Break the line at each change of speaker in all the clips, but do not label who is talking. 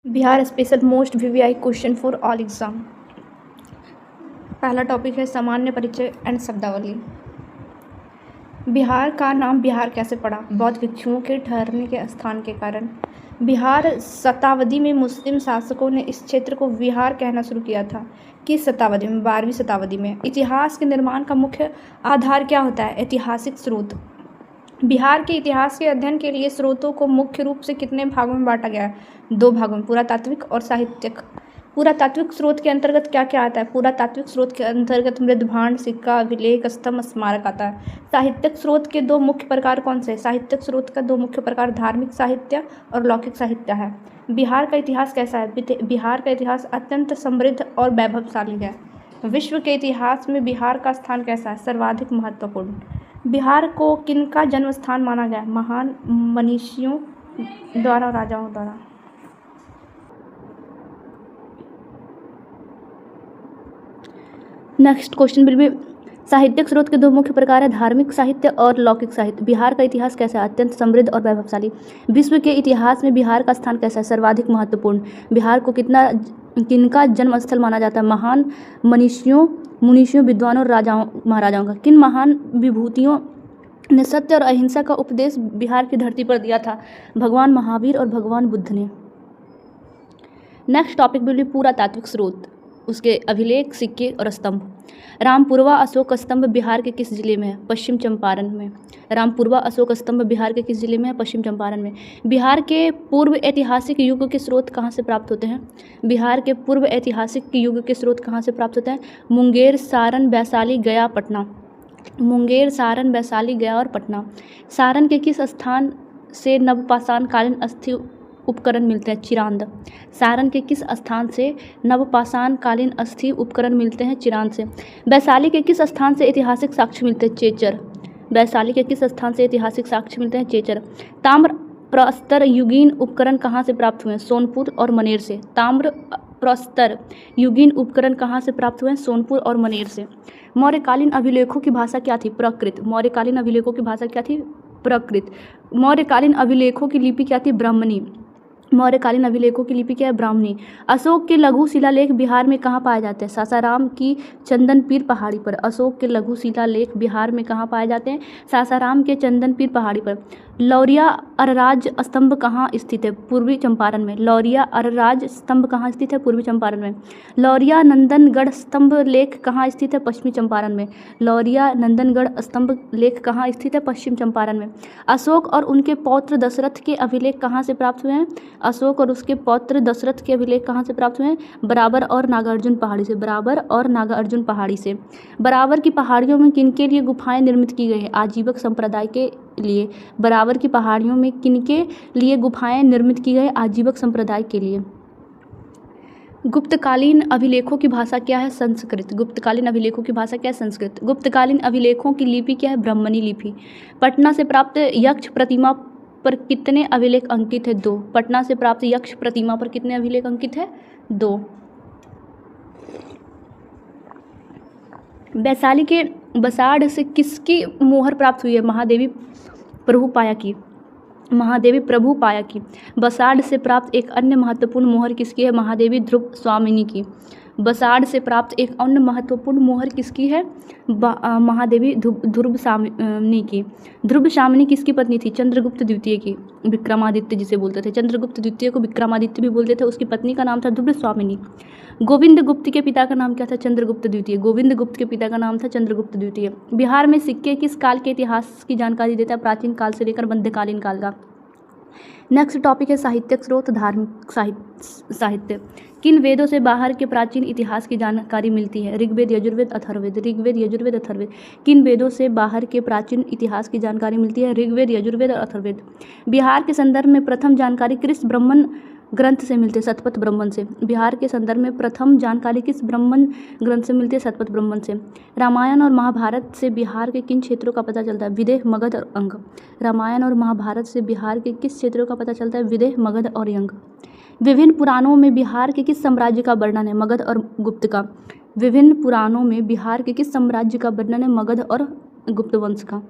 Bihar special most VVI question for all exam. पहला topic है सामान्य परिचय एंड शब्दावली। बिहार का नाम बिहार कैसे पड़ा? बौद्ध भिक्षुओं के ठहरने के स्थान के कारण। बिहार शताब्दी में मुस्लिम शासकों ने इस क्षेत्र को बिहार कहना शुरू किया था। किस शताब्दी में? 12वीं शताब्दी में। इतिहास के निर्माण का मुख्य आधार क्या होता है? ऐतिहासिक स्रोत। बिहार के इतिहास के अध्ययन के लिए स्रोतों को मुख्य रूप से कितने भागों में बांटा गया है? 2 भागों में, पुरातात्विक और साहित्यिक। पुरातात्विक स्रोत के अंतर्गत क्या क्या आता है? पुरातात्विक स्रोत के अंतर्गत मृदभांड, सिक्का, अभिलेख, स्तंभ, स्मारक आता है। साहित्यिक स्रोत के 2 मुख्य प्रकार कौन से? साहित्यिक स्रोत का 2 मुख्य प्रकार धार्मिक साहित्य और लौकिक साहित्य है। बिहार का इतिहास कैसा है? बिहार का इतिहास अत्यंत समृद्ध और वैभवशाली है। विश्व के इतिहास में बिहार का स्थान कैसा है? सर्वाधिक महत्वपूर्ण। बिहार को किनका जन्म स्थान माना गया? महान मनीषियों द्वारा और राजाओं द्वारा। नेक्स्ट क्वेश्चन विल बी साहित्यिक स्रोत के 2 मुख्य प्रकार है धार्मिक साहित्य और लौकिक साहित्य। बिहार का इतिहास कैसा है? अत्यंत समृद्ध और वैभवशाली। विश्व के इतिहास में बिहार का स्थान कैसा है? सर्वाधिक महत्वपूर्ण। बिहार को किनका जन्म स्थल माना जाता है? महान मुनीषियों, विद्वानों और राजाओं महाराजाओं का। किन महान विभूतियों ने सत्य और अहिंसा का उपदेश बिहार की धरती पर दिया था? भगवान महावीर और भगवान बुद्ध ने। नेक्स्ट टॉपिक विल बी पुरातात्विक स्रोत, उसके अभिलेख, सिक्के और स्तंभ। रामपुरवा अशोक स्तंभ बिहार के किस जिले में है? पश्चिम चंपारण में। रामपुरवा अशोक स्तंभ बिहार के किस जिले में है? पश्चिम चंपारण में। बिहार के पूर्व ऐतिहासिक युग के स्रोत कहाँ से प्राप्त होते हैं? बिहार के पूर्व ऐतिहासिक युग के स्रोत कहाँ से प्राप्त होते हैं? मुंगेर, सारण, वैशाली, गया, पटना। मुंगेर, सारण, वैशाली, गया और पटना। सारण के किस स्थान से नवपाषाण कालीन अस्थि उपकरण मिलते हैं? चिरांद। सारण के किस स्थान से नवपाषाण कालीन अस्थि उपकरण मिलते हैं? चिरांद से। वैशाली के किस स्थान से ऐतिहासिक साक्ष्य मिलते हैं? चेचर। वैशाली के किस स्थान से ऐतिहासिक साक्ष्य मिलते हैं? चेचर। ताम्र प्रस्तर युगीन उपकरण कहाँ से प्राप्त हुए हैं? सोनपुर और मनेर से। ताम्र प्रस्तर युगीन उपकरण कहाँ से प्राप्त हुए हैं? सोनपुर और मनेर से। मौर्यकालीन अभिलेखों की भाषा क्या थी? प्राकृत। मौर्यकालीन अभिलेखों की भाषा क्या थी? प्राकृत। मौर्यकालीन अभिलेखों की लिपि क्या थी? ब्राह्मणी। मौर्यकालीन अभिलेखों की लिपि क्या है? ब्राह्मणी। अशोक के लघु शिलालेख बिहार में कहाँ पाए जाते हैं? सासाराम की चंदनपीर पहाड़ी पर। अशोक के लघु शिलालेख बिहार में कहाँ पाए जाते हैं? सासाराम के चंदनपीर पहाड़ी पर। लौरिया अरराज स्तंभ कहाँ स्थित है? पूर्वी चंपारण में। लौरिया अरराज स्तंभ कहाँ स्थित है? पूर्वी चंपारण में। लौरिया नंदनगढ़ स्तंभ लेख कहाँ स्थित है? पश्चिमी चंपारण में। लौरिया नंदनगढ़ स्तंभ लेख कहाँ स्थित है? पश्चिम चंपारण में। अशोक और उनके पौत्र दशरथ के अभिलेख कहाँ से प्राप्त हुए हैं? अशोक और उसके पौत्र दशरथ के अभिलेख कहाँ से प्राप्त हुए हैं? बराबर और नागार्जुन पहाड़ी से। बराबर और नागार्जुन पहाड़ी से। बराबर की पहाड़ियों में किनके लिए गुफाएं निर्मित की गई है? आजीवक संप्रदाय के लिए। बराबर की पहाड़ियों में किनके लिए गुफाएं निर्मित की गई? आजीवक संप्रदाय के लिए। गुप्तकालीन अभिलेखों की भाषा क्या है? संस्कृत। गुप्तकालीन अभिलेखों की भाषा क्या है? संस्कृत। गुप्तकालीन अभिलेखों की लिपि क्या है? ब्राह्मणी लिपि। पटना से प्राप्त यक्ष प्रतिमा पर कितने अभिलेख अंकित है? 2। पटना से प्राप्त यक्ष प्रतिमा पर कितने अभिलेख अंकित है? 2। वैशाली के बसाड़ से किसकी मोहर प्राप्त हुई है? महादेवी प्रभुपाया की। महादेवी प्रभुपाया की। बसाड़ से प्राप्त एक अन्य महत्वपूर्ण मोहर किसकी है? महादेवी ध्रुव स्वामिनी की। बसाड़ से प्राप्त एक अन्य महत्वपूर्ण मोहर किसकी है? महादेवी ध्रुव स्वामिनी की। ध्रुव स्वामिनी किसकी पत्नी थी? चंद्रगुप्त द्वितीय की। विक्रमादित्य जिसे बोलते थे, चंद्रगुप्त द्वितीय को विक्रमादित्य भी बोलते थे। उसकी पत्नी का नाम था ध्रुव स्वामिनी। गोविंद गुप्त के पिता का नाम क्या था? चंद्रगुप्त द्वितीय। गोविंद गुप्त के पिता का नाम था चंद्रगुप्त द्वितीय। बिहार में सिक्के किस काल के इतिहास की जानकारी देता है? प्राचीन काल से लेकर मध्यकालीन काल का। नेक्स्ट टॉपिक है साहित्यिक स्रोत, धार्मिक साहित्य। किन वेदों से बाहर के प्राचीन इतिहास की जानकारी मिलती है? ऋग्वेद, यजुर्वेद, अथर्ववेद। ऋग्वेद, यजुर्वेद, अथर्ववेद। किन वेदों से बाहर के प्राचीन इतिहास की जानकारी मिलती है? ऋग्वेद, यजुर्वेद और अथर्ववेद। बिहार के संदर्भ में प्रथम जानकारी किस ब्राह्मण ग्रंथ से मिलती है? शतपथ ब्राह्मण से। बिहार के संदर्भ में प्रथम जानकारी किस ब्राह्मण ग्रंथ से मिलती है? शतपथ ब्राह्मण से। रामायण और महाभारत से बिहार के किन क्षेत्रों का पता चलता है? विदेह, मगध और अंग। रामायण और महाभारत से बिहार के किस क्षेत्रों का पता चलता है? विदेह, मगध और अंग। विभिन्न पुराणों में बिहार के किस साम्राज्य का वर्णन है? मगध और गुप्त का। विभिन्न पुराणों में बिहार के किस साम्राज्य का वर्णन है? मगध और गुप्त वंश का।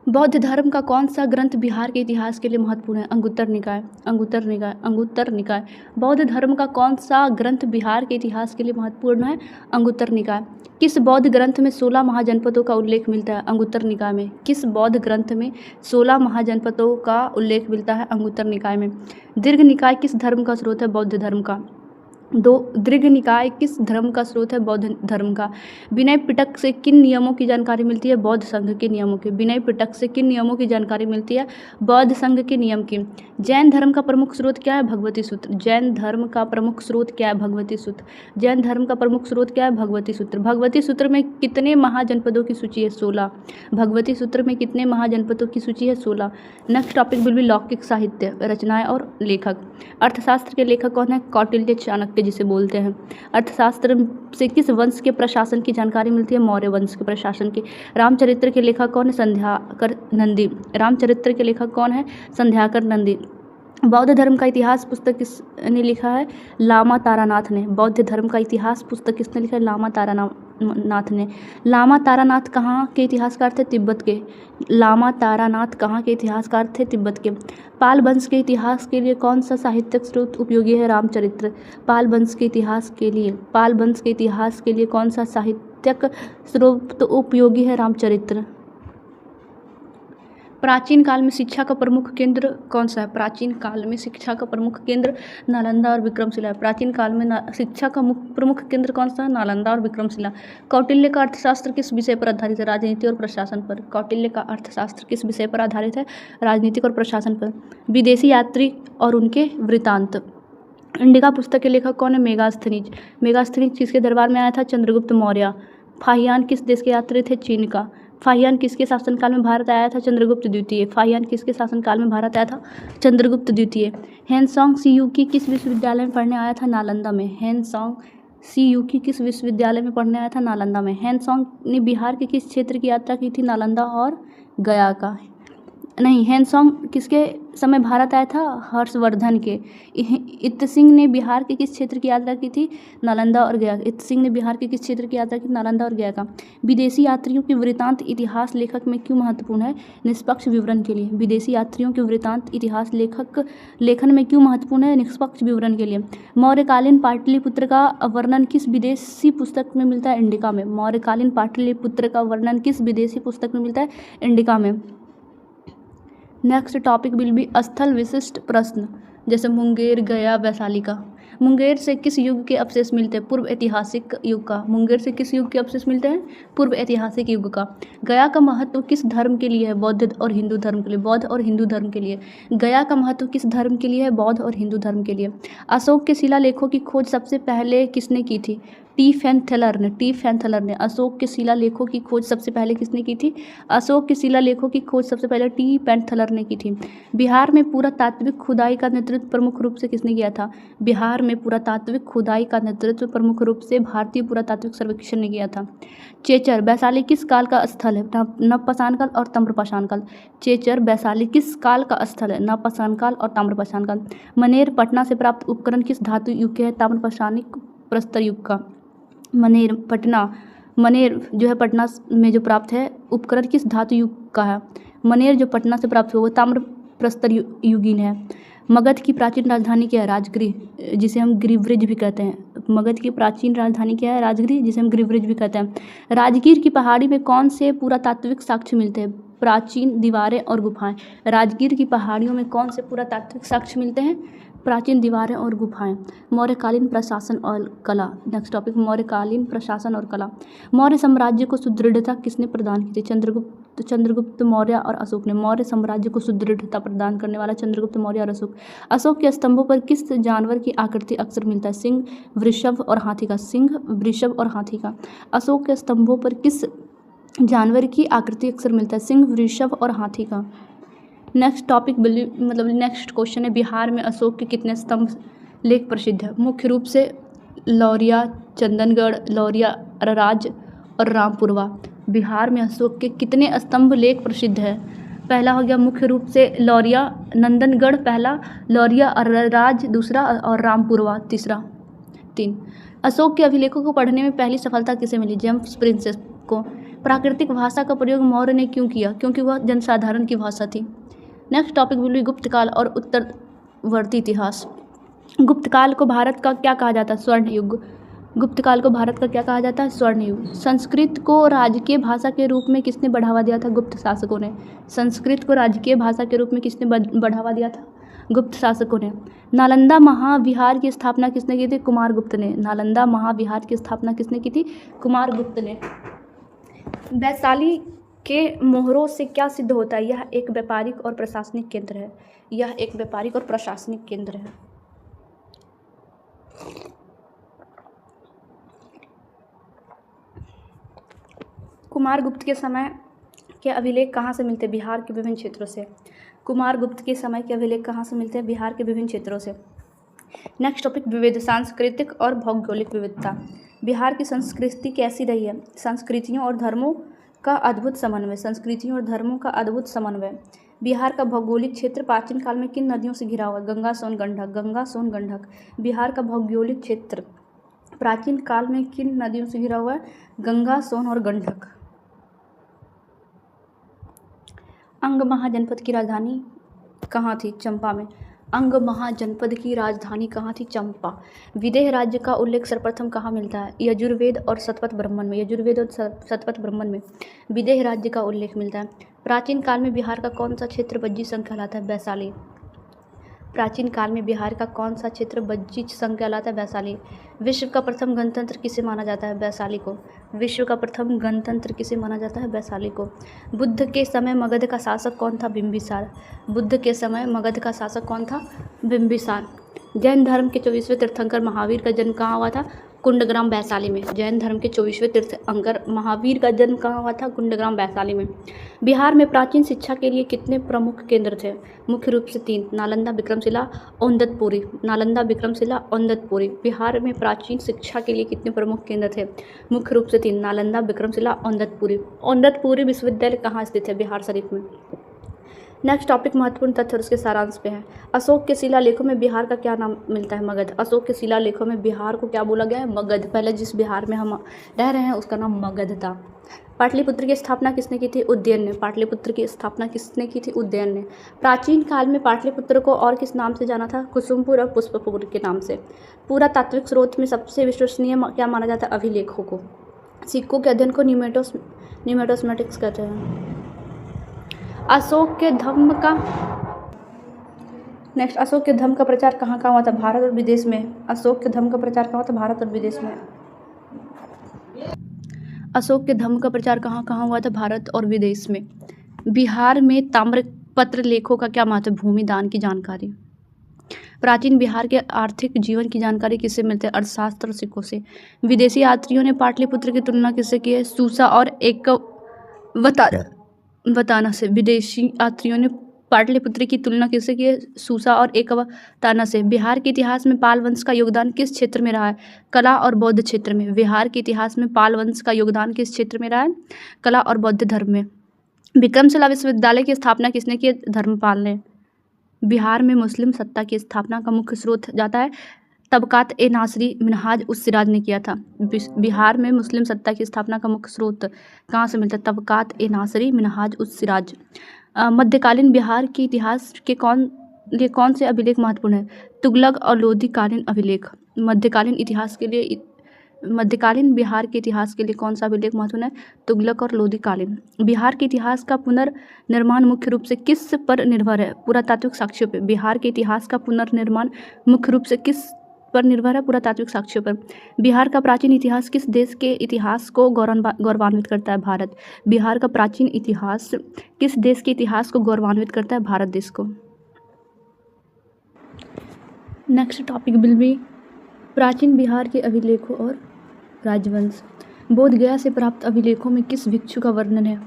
बौद्ध धर्म का कौन सा ग्रंथ बिहार के इतिहास के लिए महत्वपूर्ण है? अंगुत्तर निकाय। अंगुत्तर निकाय। अंगुत्तर निकाय। बौद्ध धर्म का कौन सा ग्रंथ बिहार के इतिहास के लिए महत्वपूर्ण है? अंगुत्तर निकाय। किस बौद्ध ग्रंथ में 16 महाजनपदों का उल्लेख मिलता है? अंगुत्तर निकाय में। किस बौद्ध ग्रंथ में 16 महाजनपदों का उल्लेख मिलता है? अंगुत्तर निकाय में। दीर्घ निकाय किस धर्म का स्रोत है? बौद्ध धर्म का। दीर्घ निकाय किस धर्म का स्रोत है? बौद्ध धर्म का। विनय पिटक से किन नियमों की जानकारी मिलती है? बौद्ध संघ के नियमों की। विनय पिटक से किन नियमों की जानकारी मिलती है? बौद्ध संघ के नियम की। जैन धर्म का प्रमुख स्रोत क्या है? भगवती सूत्र। जैन धर्म का प्रमुख स्रोत क्या है? भगवती सूत्र। जैन धर्म का प्रमुख स्रोत क्या है? भगवती सूत्र। भगवती सूत्र में कितने महाजनपदों की सूची है? 16। भगवती सूत्र में कितने महाजनपदों की सूची है? 16। नेक्स्ट टॉपिक विल बी लौकिक साहित्य, रचनाएं और लेखक। अर्थशास्त्र के लेखक कौन है? कौटिल्य, चाणक्य जिसे बोलते हैं। अर्थशास्त्र से किस वंश के प्रशासन की जानकारी मिलती है? मौर्य वंश के प्रशासन की। रामचरित्र के लेखक कौन है? संध्याकर नंदी। रामचरित्र के लेखक कौन है? संध्याकर नंदी। बौद्ध धर्म का इतिहास पुस्तक किसने लिखा है? लामा तारानाथ ने। बौद्ध धर्म का इतिहास पुस्तक किसने लिखा है? लामा तारानाथ ने। लामा तारानाथ कहाँ के इतिहासकार थे? तिब्बत के। लामा तारानाथ कहाँ के इतिहासकार थे? तिब्बत के। पाल वंश के इतिहास के लिए कौन सा साहित्यिक स्रोत उपयोगी है? रामचरित्र। पाल वंश के इतिहास के लिए कौन सा साहित्यिक स्रोत उपयोगी है? रामचरित्र। प्राचीन काल में शिक्षा का प्रमुख केंद्र कौन सा है? प्राचीन काल में शिक्षा का प्रमुख केंद्र नालंदा और विक्रमशिला है। प्राचीन काल में शिक्षा का प्रमुख केंद्र कौन सा है? नालंदा और विक्रमशिला। कौटिल्य का अर्थशास्त्र किस विषय पर आधारित है? राजनीति और प्रशासन पर। कौटिल्य का अर्थशास्त्र किस विषय पर आधारित है? राजनीतिक और प्रशासन पर। विदेशी यात्री और उनके वृतांत। इंडिका पुस्तक के लेखक कौन है? मेगास्थनीज। मेगास्थनीज किसके दरबार में आया था? चंद्रगुप्त मौर्य। फाहियान किस देश के यात्री थे? चीन का। फाहियान किसके शासनकाल में भारत आया था? चंद्रगुप्त द्वितीय। फाहियान किसके शासनकाल में भारत आया था? चंद्रगुप्त द्वितीय। हेनसोंग सीयूकी किस विश्वविद्यालय में पढ़ने आया था? नालंदा में। हेनसोंग सीयूकी किस विश्वविद्यालय में पढ़ने आया था? नालंदा में। हेनसोंग ने बिहार के किस क्षेत्र की यात्रा की थी? नालंदा और गया का। नहीं, हेनसोंग किसके समय भारत आया था? हर्षवर्धन के। इत सिंह ने बिहार के किस क्षेत्र की यात्रा की थी? नालंदा और गया। इत सिंह ने बिहार के किस क्षेत्र की यात्रा की? नालंदा और गया का। विदेशी यात्रियों के वृतांत इतिहास लेखक में क्यों महत्वपूर्ण है? निष्पक्ष विवरण के लिए। विदेशी यात्रियों के वृतांत इतिहास लेखन में क्यों महत्वपूर्ण है? निष्पक्ष विवरण के लिए। मौर्यकालीन पाटलिपुत्र का वर्णन किस विदेशी पुस्तक में मिलता है? इंडिका में। मौर्यकालीन पाटलिपुत्र का वर्णन किस विदेशी पुस्तक में मिलता है? इंडिका में। नेक्स्ट टॉपिक विल बी स्थल विशिष्ट प्रश्न, जैसे मुंगेर, गया, वैशाली का। मुंगेर से किस युग के अवशेष मिलते हैं? पूर्व ऐतिहासिक युग का। मुंगेर से किस युग के अवशेष मिलते हैं? पूर्व ऐतिहासिक युग का। गया का महत्व किस धर्म के लिए है? बौद्ध और हिंदू धर्म के लिए। बौद्ध और हिंदू धर्म के लिए। गया का महत्व किस धर्म के लिए है? बौद्ध और हिंदू धर्म के लिए। अशोक के शिलालेखों की खोज सबसे पहले किसने की थी? टी फैंथलर ने। अशोक के शिलालेखों की खोज सबसे पहले किसने की थी? अशोक के शिलालेखों की खोज सबसे पहले टी फैंथलर ने की थी। बिहार में पुरातात्विक खुदाई का नेतृत्व प्रमुख रूप से किसने किया था? बिहार में पुरातात्विक खुदाई का नेतृत्व प्रमुख रूप से भारतीय पुरातात्विक सर्वेक्षण ने किया था। चेचर, वैशाली किस काल का स्थल है? नवपाषाण काल और ताम्रपाषाण काल। चेचर, वैशाली किस काल का स्थल है? नवपाषाण काल और ताम्रपाषाण काल। मनेर, पटना से प्राप्त उपकरण किस धातु युग के है? ताम्रपाषाणिक प्रस्तर युग का। मनेर जो है पटना में जो प्राप्त है उपकरण किस धातु युग का है? मनेर जो पटना से प्राप्त हुआ ताम्र प्रस्तर युगीन है। मगध की प्राचीन राजधानी क्या है? राजगृह, जिसे हम गिरिब्रिज भी कहते हैं। मगध की प्राचीन राजधानी क्या है? राजगृह, जिसे हम गिरिब्रिज भी कहते हैं। राजगीर की पहाड़ी में कौन से पुरातात्विक साक्ष्य मिलते हैं? प्राचीन दीवारें और गुफाएं। राजगीर की पहाड़ियों में कौन से पुरातात्विक साक्ष्य मिलते हैं? प्राचीन दीवारें और गुफाएं। मौर्यकालीन प्रशासन और कला। नेक्स्ट टॉपिक, मौर्यकालीन प्रशासन और कला। मौर्य साम्राज्य को सुदृढ़ता किसने प्रदान की थी? चंद्रगुप्त मौर्य और अशोक ने। मौर्य साम्राज्य को सुदृढ़ता प्रदान करने वाला चंद्रगुप्त मौर्य और अशोक। अशोक के स्तंभों पर किस जानवर की आकृति अक्सर मिलता है? सिंह, वृषभ और हाथी का। सिंह, वृषभ और हाथी का। अशोक के स्तंभों पर किस जानवर की आकृति अक्सर मिलता है? सिंह, वृषभ और हाथी का। नेक्स्ट टॉपिक नेक्स्ट क्वेश्चन है, बिहार में अशोक के कितने स्तंभ लेख प्रसिद्ध है? मुख्य रूप से लौरिया, चंदनगढ़, लौरिया, अरराज और रामपुरवा। बिहार में अशोक के कितने स्तंभ लेख प्रसिद्ध है? पहला हो गया मुख्य रूप से लौरिया, नंदनगढ़ पहला, लौरिया, अरराज दूसरा और रामपुरवा तीसरा। 3, अशोक के अभिलेखों को पढ़ने में पहली सफलता किसे मिली? जेम्स प्रिंसेस को। प्राकृतिक भाषा का प्रयोग मौर्य ने क्यों किया? क्योंकि वह जनसाधारण की भाषा थी। नेक्स्ट टॉपिक विल बी गुप्त काल और उत्तरवर्ती इतिहास। गुप्त काल को भारत का क्या कहा जाता है? स्वर्ण युग। गुप्त काल को भारत का क्या कहा जाता है? स्वर्ण युग। संस्कृत को राजकीय भाषा के रूप में किसने बढ़ावा दिया था? गुप्त शासकों ने। संस्कृत को राजकीय भाषा के रूप में किसने बढ़ावा दिया था? गुप्त शासकों ने। नालंदा महाविहार की स्थापना किसने की थी? कुमारगुप्त ने। नालंदा महाविहार की स्थापना किसने की थी? कुमारगुप्त ने। वैशाली के मोहरों से क्या सिद्ध होता है? यह एक व्यापारिक और प्रशासनिक केंद्र है। यह एक व्यापारिक और प्रशासनिक केंद्र है। कुमारगुप्त के समय के अभिलेख कहाँ से मिलते हैं? बिहार के विभिन्न क्षेत्रों से। कुमारगुप्त के समय के अभिलेख कहाँ से मिलते हैं? बिहार के विभिन्न क्षेत्रों से। नेक्स्ट टॉपिक विविध सांस्कृतिक और भौगोलिक विविधता। बिहार की संस्कृति कैसी रही है? संस्कृतियों और धर्मों का अद्भुत समन्वय। संस्कृतियों और धर्मों का अद्भुत समन्वय। बिहार का भौगोलिक क्षेत्र प्राचीन काल में किन नदियों से घिरा हुआ है? गंगा, सोन, गंडक। गंगा, सोन, गंडक। बिहार का भौगोलिक क्षेत्र प्राचीन काल में किन नदियों से घिरा हुआ है? गंगा, सोन और गंडक। अंग महाजनपद की राजधानी कहाँ थी? चंपा में। अंग महाजनपद की राजधानी कहाँ थी? चंपा। विदेह राज्य का उल्लेख सर्वप्रथम कहाँ मिलता है? यजुर्वेद और शतपथ ब्राह्मण में। यजुर्वेद और शतपथ ब्राह्मण में विदेह राज्य का उल्लेख मिलता है। प्राचीन काल में बिहार का कौन सा क्षेत्र बज्जी संघ कहलाता है? वैशाली। प्राचीन काल में बिहार का कौन सा क्षेत्र बज्जी संघ कहलाता है? वैशाली। विश्व का प्रथम गणतंत्र किसे माना जाता है? वैशाली को। विश्व का प्रथम गणतंत्र किसे माना जाता है? वैशाली को। बुद्ध के समय मगध का शासक कौन था? बिंबिसार। बुद्ध के समय मगध का शासक कौन था? बिंबिसार। जैन धर्म के 24वें तीर्थंकर महावीर का जन्म कहाँ हुआ था? कुंडग्राम, वैशाली में। जैन धर्म के 24वें तीर्थंकर महावीर का जन्म कहाँ हुआ था? कुंडग्राम, वैशाली में। बिहार में प्राचीन शिक्षा के लिए कितने प्रमुख केंद्र थे? मुख्य रूप से 3। नालंदा, विक्रमशिला, औंदतपुरी। नालंदा, विक्रमशिला, औंदतपुरी। बिहार में प्राचीन शिक्षा के लिए कितने प्रमुख केंद्र थे? मुख्य रूप से 3। नालंदा, विक्रमशिला, औंदतपुरी। औंदतपुरी विश्वविद्यालय कहाँ स्थित है? बिहार शरीफ में। नेक्स्ट टॉपिक महत्वपूर्ण तथ्य और उसके सारांश पे है। अशोक के शिलालेखों में बिहार का क्या नाम मिलता है? मगध। अशोक के शिलालेखों में बिहार को क्या बोला गया है? मगध। पहले जिस बिहार में हम रह रहे हैं उसका नाम मगध था। पाटलिपुत्र की स्थापना किसने की थी? उदयन ने। पाटलिपुत्र की स्थापना किसने की थी? उदयन ने। प्राचीन काल में पाटलिपुत्र को और किस नाम से जाना था? कुसुमपुर और पुष्पपुर के नाम से। पुरातात्विक स्रोत में सबसे विश्वसनीय क्या माना जाता है? अभिलेखों को। सिक्कों के अध्ययन को न्यूमेटोस्मेटिक्स कहते हैं। अशोक के धम्म का प्रचार कहाँ हुआ था? भारत और विदेश में। अशोक के धम्म का प्रचार कहाँ हुआ था? भारत और विदेश में। अशोक के धम्म का प्रचार कहाँ हुआ था? भारत और विदेश में। बिहार में ताम्रपत्र लेखों का क्या महत्व है? भूमि दान की जानकारी। प्राचीन बिहार के आर्थिक जीवन की जानकारी किससे मिलती है? अर्थशास्त्र और सिक्कों से। विदेशी यात्रियों ने पाटलिपुत्र की तुलना किससे की है? सूसा और एकवताना से। विदेशी यात्रियों ने पाटलिपुत्र की तुलना किससे की है? सूसा और एकवताना से। बिहार के इतिहास में पाल वंश का योगदान किस क्षेत्र में रहा है? कला और बौद्ध क्षेत्र में। बिहार के इतिहास में पाल वंश का योगदान किस क्षेत्र में रहा है? कला और बौद्ध धर्म में। विक्रमशिला विश्वविद्यालय की स्थापना किसने की? धर्मपाल ने। बिहार में मुस्लिम सत्ता की स्थापना का मुख्य स्रोत जाता है तबकात ए नासरी मिनहाज उस सिराज ने किया था। बिहार में मुस्लिम सत्ता की स्थापना का मुख्य स्रोत कहाँ से मिलता है? तबकात ए नासरी मिनहाज उस सिराज। मध्यकालीन बिहार के इतिहास के कौन से अभिलेख महत्वपूर्ण है? तुगलक और लोधी कालीन अभिलेख। मध्यकालीन बिहार के इतिहास के लिए कौन सा अभिलेख महत्वपूर्ण है? तुगलक और लोधी कालीन। बिहार के इतिहास का पुनर्निर्माण मुख्य रूप से किस पर निर्भर है? पुरातात्विक साक्ष्यों पर। बिहार के इतिहास का पुनर्निर्माण मुख्य रूप से किस पर निर्भर है? पुरातात्विक साक्ष्यों पर। बिहार का प्राचीन इतिहास किस देश के इतिहास को गौरवान्वित करता है? भारत। बिहार का प्राचीन इतिहास किस देश के इतिहास को गौरवान्वित करता है? भारत देश को। नेक्स्ट टॉपिक विल बी प्राचीन बिहार के अभिलेखों और राजवंश। बोध गया से प्राप्त अभिलेखों में किस भिक्षु का वर्णन है?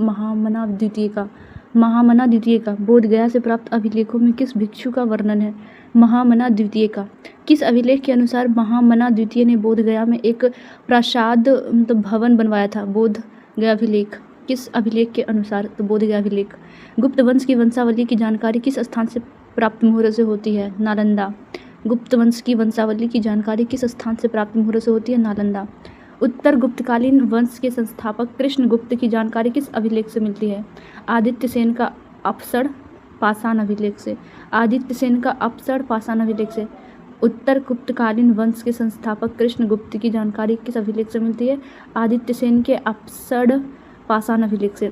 महामना द्वितीय का। महामना द्वितीय का। बोध गया से प्राप्त अभिलेखों में किस भिक्षु का वर्णन है? महामना द्वितीय का। किस अभिलेख के अनुसार महामना द्वितीय ने बोध गया में एक प्रासाद भवन बनवाया था? बोध गया अभिलेख। किस अभिलेख के अनुसार? तो बोध गया अभिलेख। गुप्त वंश की वंशावली की जानकारी किस स्थान से प्राप्त मुहूर्त से होती है? नालंदा। गुप्त वंश की वंशावली की जानकारी किस स्थान से प्राप्त मुहूर्त से होती है? नालंदा। उत्तर गुप्तकालीन वंश के संस्थापक कृष्णगुप्त की जानकारी किस अभिलेख से मिलती है? आदित्य सेन का अपसर पाषाण अभिलेख से। आदित्य सेन का अपसर पाषाण अभिलेख से। उत्तर गुप्तकालीन वंश के संस्थापक कृष्णगुप्त की जानकारी किस अभिलेख से मिलती है? आदित्य सेन के अपसर पाषाण अभिलेख से।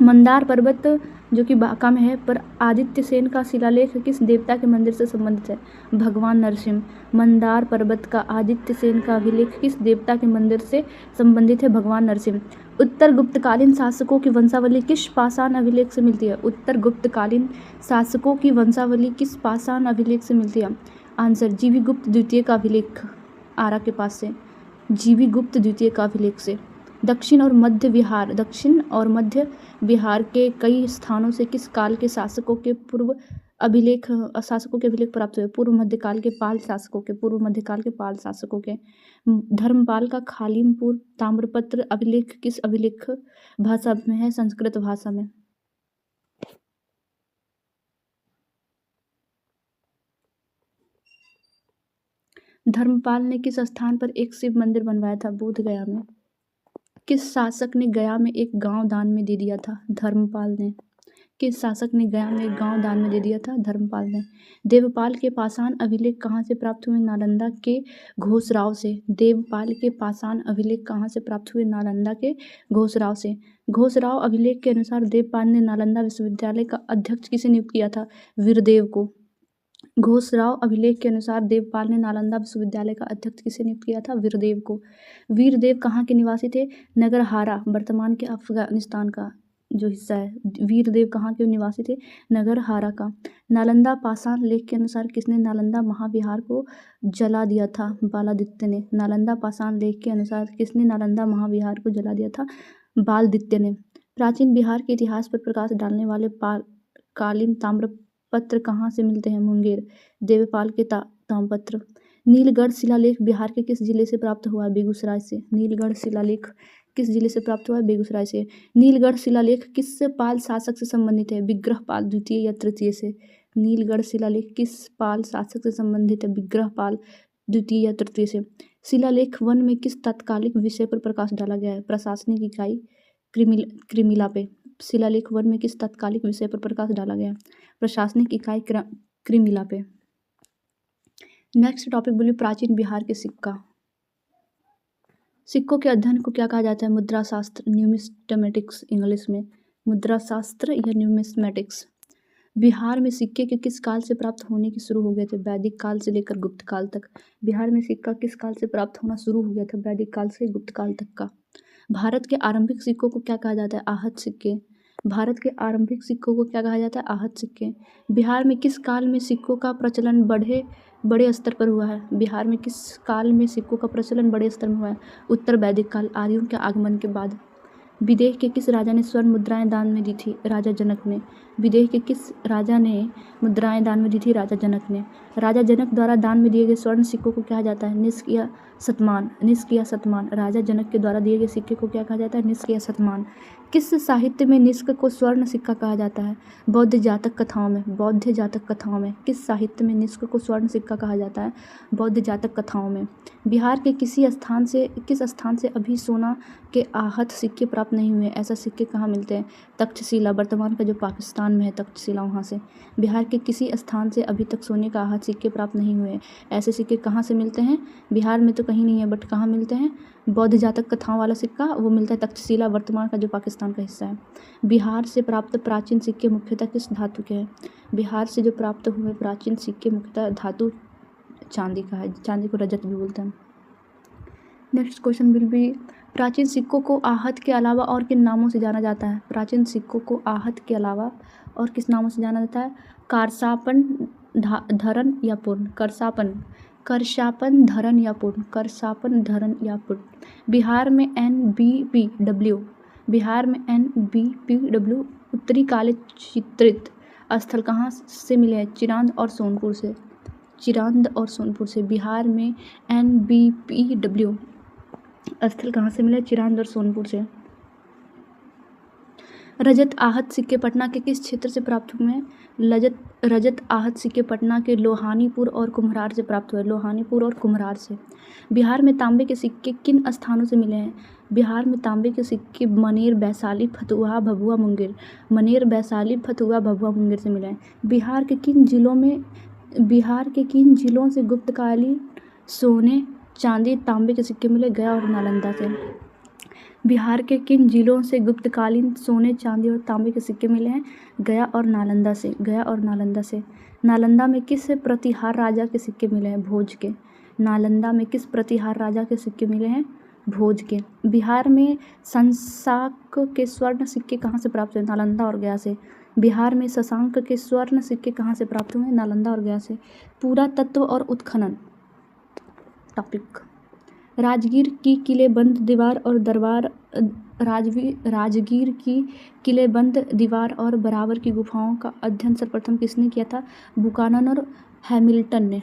मंदार पर्वत जो कि बांका में है, पर आदित्य सेन का शिलालेख किस देवता के मंदिर से संबंधित है? भगवान नरसिंह। मंदार पर्वत का आदित्य सेन का अभिलेख किस देवता के मंदिर से संबंधित है? भगवान नरसिंह। उत्तर गुप्तकालीन शासकों की वंशावली किस पाषाण अभिलेख से मिलती है? उत्तर गुप्तकालीन शासकों की वंशावली किस पाषाण अभिलेख से मिलती है? आंसर जीवी गुप्त द्वितीय का अभिलेख, आरा के पास से, जीवी गुप्त द्वितीय का अभिलेख से। दक्षिण और मध्य बिहार के कई स्थानों से किस काल के शासकों के अभिलेख प्राप्त हुए? पूर्व मध्यकाल के पाल शासकों के। धर्मपाल का खालिमपुर ताम्रपत्र अभिलेख किस अभिलेख भाषा में है? संस्कृत भाषा में। धर्मपाल ने किस स्थान पर एक शिव मंदिर बनवाया था? बोध गया में। किस शासक ने गया में एक गांव दान में दे दिया था? धर्मपाल ने। किस शासक ने गया में एक गांव दान में दे दिया था? धर्मपाल ने। देवपाल के पाषाण अभिलेख कहाँ से प्राप्त हुए? नालंदा के घोषराव से। देवपाल के पाषाण अभिलेख कहाँ से प्राप्त हुए? नालंदा के घोषराव से। घोषराव अभिलेख के अनुसार देवपाल ने नालंदा विश्वविद्यालय का अध्यक्ष किसे नियुक्त किया था? वीरदेव को। घोषराव अभिलेख के अनुसार देवपाल ने नालंदा विश्वविद्यालय का अध्यक्ष किसे नियुक्त किया था? वीरदेव को। वीरदेव कहाँ के निवासी थे? नगरहारा, वर्तमान के अफगानिस्तान का जो हिस्सा है। वीरदेव कहाँ के निवासी थे? नगरहारा का। नालंदा पाषाण लेख के अनुसार किसने नालंदा महाविहार को जला दिया था? बालादित्य ने। नालंदा पाषाण लेख के अनुसार किसने नालंदा महाविहार को जला दिया था? बालादित्य ने। प्राचीन बिहार के इतिहास पर प्रकाश डालने वाले कालीन ताम्रपत्र कहाँ से मिलते हैं? मुंगेर। देवपाल के ताम्रपत्र। नीलगढ़ शिलालेख बिहार के किस जिले से प्राप्त हुआ है? बेगूसराय से। नीलगढ़ शिलालेख किस जिले से प्राप्त हुआ है? बेगूसराय से। नीलगढ़ शिलालेख किस पाल शासक से संबंधित है? विग्रहपाल द्वितीय या तृतीय से। नीलगढ़ शिलालेख किस पाल शासक से संबंधित है? विग्रहपाल द्वितीय या तृतीय से। शिलालेख 1 में किस तात्कालिक विषय पर प्रकाश डाला गया है? प्रशासनिक इकाई क्रिमिला पे। शिलालेख 1 में किस तात्कालिक विषय पर प्रकाश डाला गया है? प्रशासनिक इकाई क्रिमिला पे। नेक्स्ट टॉपिक बोलिए प्राचीन बिहार के सिक्का। सिक्कों के अध्ययन को क्या कहा जाता है? मुद्रा शास्त्र, न्यूमिस्मेटिक्स इंग्लिश में। मुद्रा शास्त्र या न्यूमिस्मेटिक्स। बिहार में सिक्के के किस काल से प्राप्त होने की शुरू हो गए थे? वैदिक काल से लेकर गुप्त काल तक। बिहार में सिक्का किस काल से प्राप्त होना शुरू हो गया था? वैदिक काल से गुप्त काल तक का। भारत के आरंभिक सिक्कों को क्या कहा जाता है? आहत सिक्के। भारत के आरंभिक सिक्कों को क्या कहा जाता है? आहत सिक्के। बिहार में किस काल में सिक्कों का प्रचलन बड़े स्तर पर हुआ है? बिहार में किस काल में सिक्कों का प्रचलन बड़े स्तर में हुआ है? उत्तर वैदिक काल, आर्यों के आगमन के बाद। विदेह के किस राजा ने स्वर्ण मुद्राएं दान में दी थी? राजा जनक ने। विदेह के किस राजा ने मुद्राएं दान में दी थी? राजा जनक ने। राजा जनक द्वारा दान में दिए गए स्वर्ण सिक्कों को क्या जाता है? निष्क या शतमान। राजा जनक के द्वारा दिए गए सिक्के को क्या कहा जाता है? निष्क या शतमान। किस साहित्य में निष्क को स्वर्ण सिक्का कहा जाता है? बौद्ध जातक कथाओं में। किस साहित्य में निष्क को स्वर्ण सिक्का कहा जाता है? बौद्ध जातक कथाओं में। बिहार के किस स्थान से अभी सोना के आहत सिक्के प्राप्त नहीं हुए? ऐसा सिक्के कहाँ मिलते हैं? तक्षशिला, वर्तमान का जो पाकिस्तान में है तक्षशिला, वहाँ से। बिहार के किसी स्थान से अभी तक सोने का आहत सिक्के प्राप्त नहीं हुए? ऐसे सिक्के कहाँ से मिलते हैं? बिहार में तो कहीं नहीं है, बट कहाँ मिलते हैं? बौद्ध जातक कथाओं वाला सिक्का वो मिलता है तक्षशिला, वर्तमान का जो पाकिस्तान का हिस्सा है। बिहार से प्राप्त प्राचीन सिक्के मुख्यतः किस धातु के हैं? बिहार से जो प्राप्त हुए प्राचीन सिक्के मुख्यतः धातु चांदी का है। चांदी को रजत भी बोलते हैं। नेक्स्ट क्वेश्चन विल बी प्राचीन सिक्कों को आहत के अलावा और किन नामों से जाना जाता है? प्राचीन सिक्कों को आहत के अलावा और किस नामों से जाना जाता है? करशापन, धरन या पूर्ण। करशापन, धरन या पूर्ण। बिहार में NBPW उत्तरी काले चित्रित स्थल कहाँ से मिले हैं? चिरांद और सोनपुर से। बिहार में NBPW स्थल कहाँ से मिले? चिरांद और सोनपुर से। रजत आहत सिक्के पटना के किस क्षेत्र से प्राप्त हुए हैं? रजत आहत सिक्के पटना के लोहानीपुर और कुम्हरार से प्राप्त हुए। लोहानीपुर और कुम्हरार से। बिहार में तांबे के सिक्के किन स्थानों से मिले हैं? बिहार में तांबे के सिक्के मनेर, वैशाली, फतुहा, भभुआ, मुंगेर। मनेर, वैशाली, फतुहा, भभुआ, मुंगेर से मिले हैं। बिहार के किन जिलों से गुप्तकालीन सोने, चांदी, तांबे के सिक्के मिले? गया और नालंदा से। बिहार के किन जिलों से गुप्तकालीन सोने, चांदी और तांबे के सिक्के मिले हैं? गया और नालंदा से। गया और नालंदा से। नालंदा में किस प्रतिहार राजा के सिक्के मिले हैं? भोज के। नालंदा में किस प्रतिहार राजा के सिक्के मिले हैं? भोज के। बिहार में शशांक के स्वर्ण सिक्के कहाँ से प्राप्त हुए? नालंदा और गया से। बिहार में शशांक के स्वर्ण सिक्के कहाँ से प्राप्त हुए? नालंदा और गया से। पुरातत्व और उत्खनन टॉपिक। राजगीर की किलेबंद दीवार और राजगीर की किलेबंद दीवार और बराबर की गुफाओं का अध्ययन सर्वप्रथम किसने किया था? बुकानन और हैमिल्टन ने।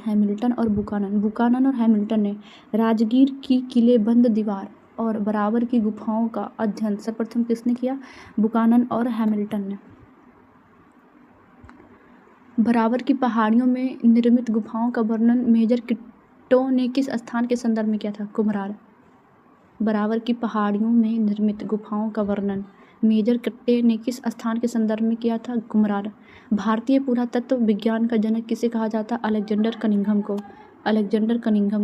बुकानन और हैमिल्टन ने राजगीर की किलेबंद दीवार और बराबर की गुफाओं का अध्ययन सर्वप्रथम किसने किया? बुकानन और हैमिल्टन ने। बराबर की पहाड़ियों में निर्मित गुफाओं का वर्णन मेजर किट्टो ने किस स्थान के संदर्भ में किया था? कुम्हरार। बराबर की पहाड़ियों में निर्मित गुफाओं का वर्णन मेजर किट्टे ने किस स्थान के संदर्भ में किया था? कुम्हरार। भारतीय पुरातत्व विज्ञान का जनक किसे कहा जाता? अलेक्जेंडर कनिंघम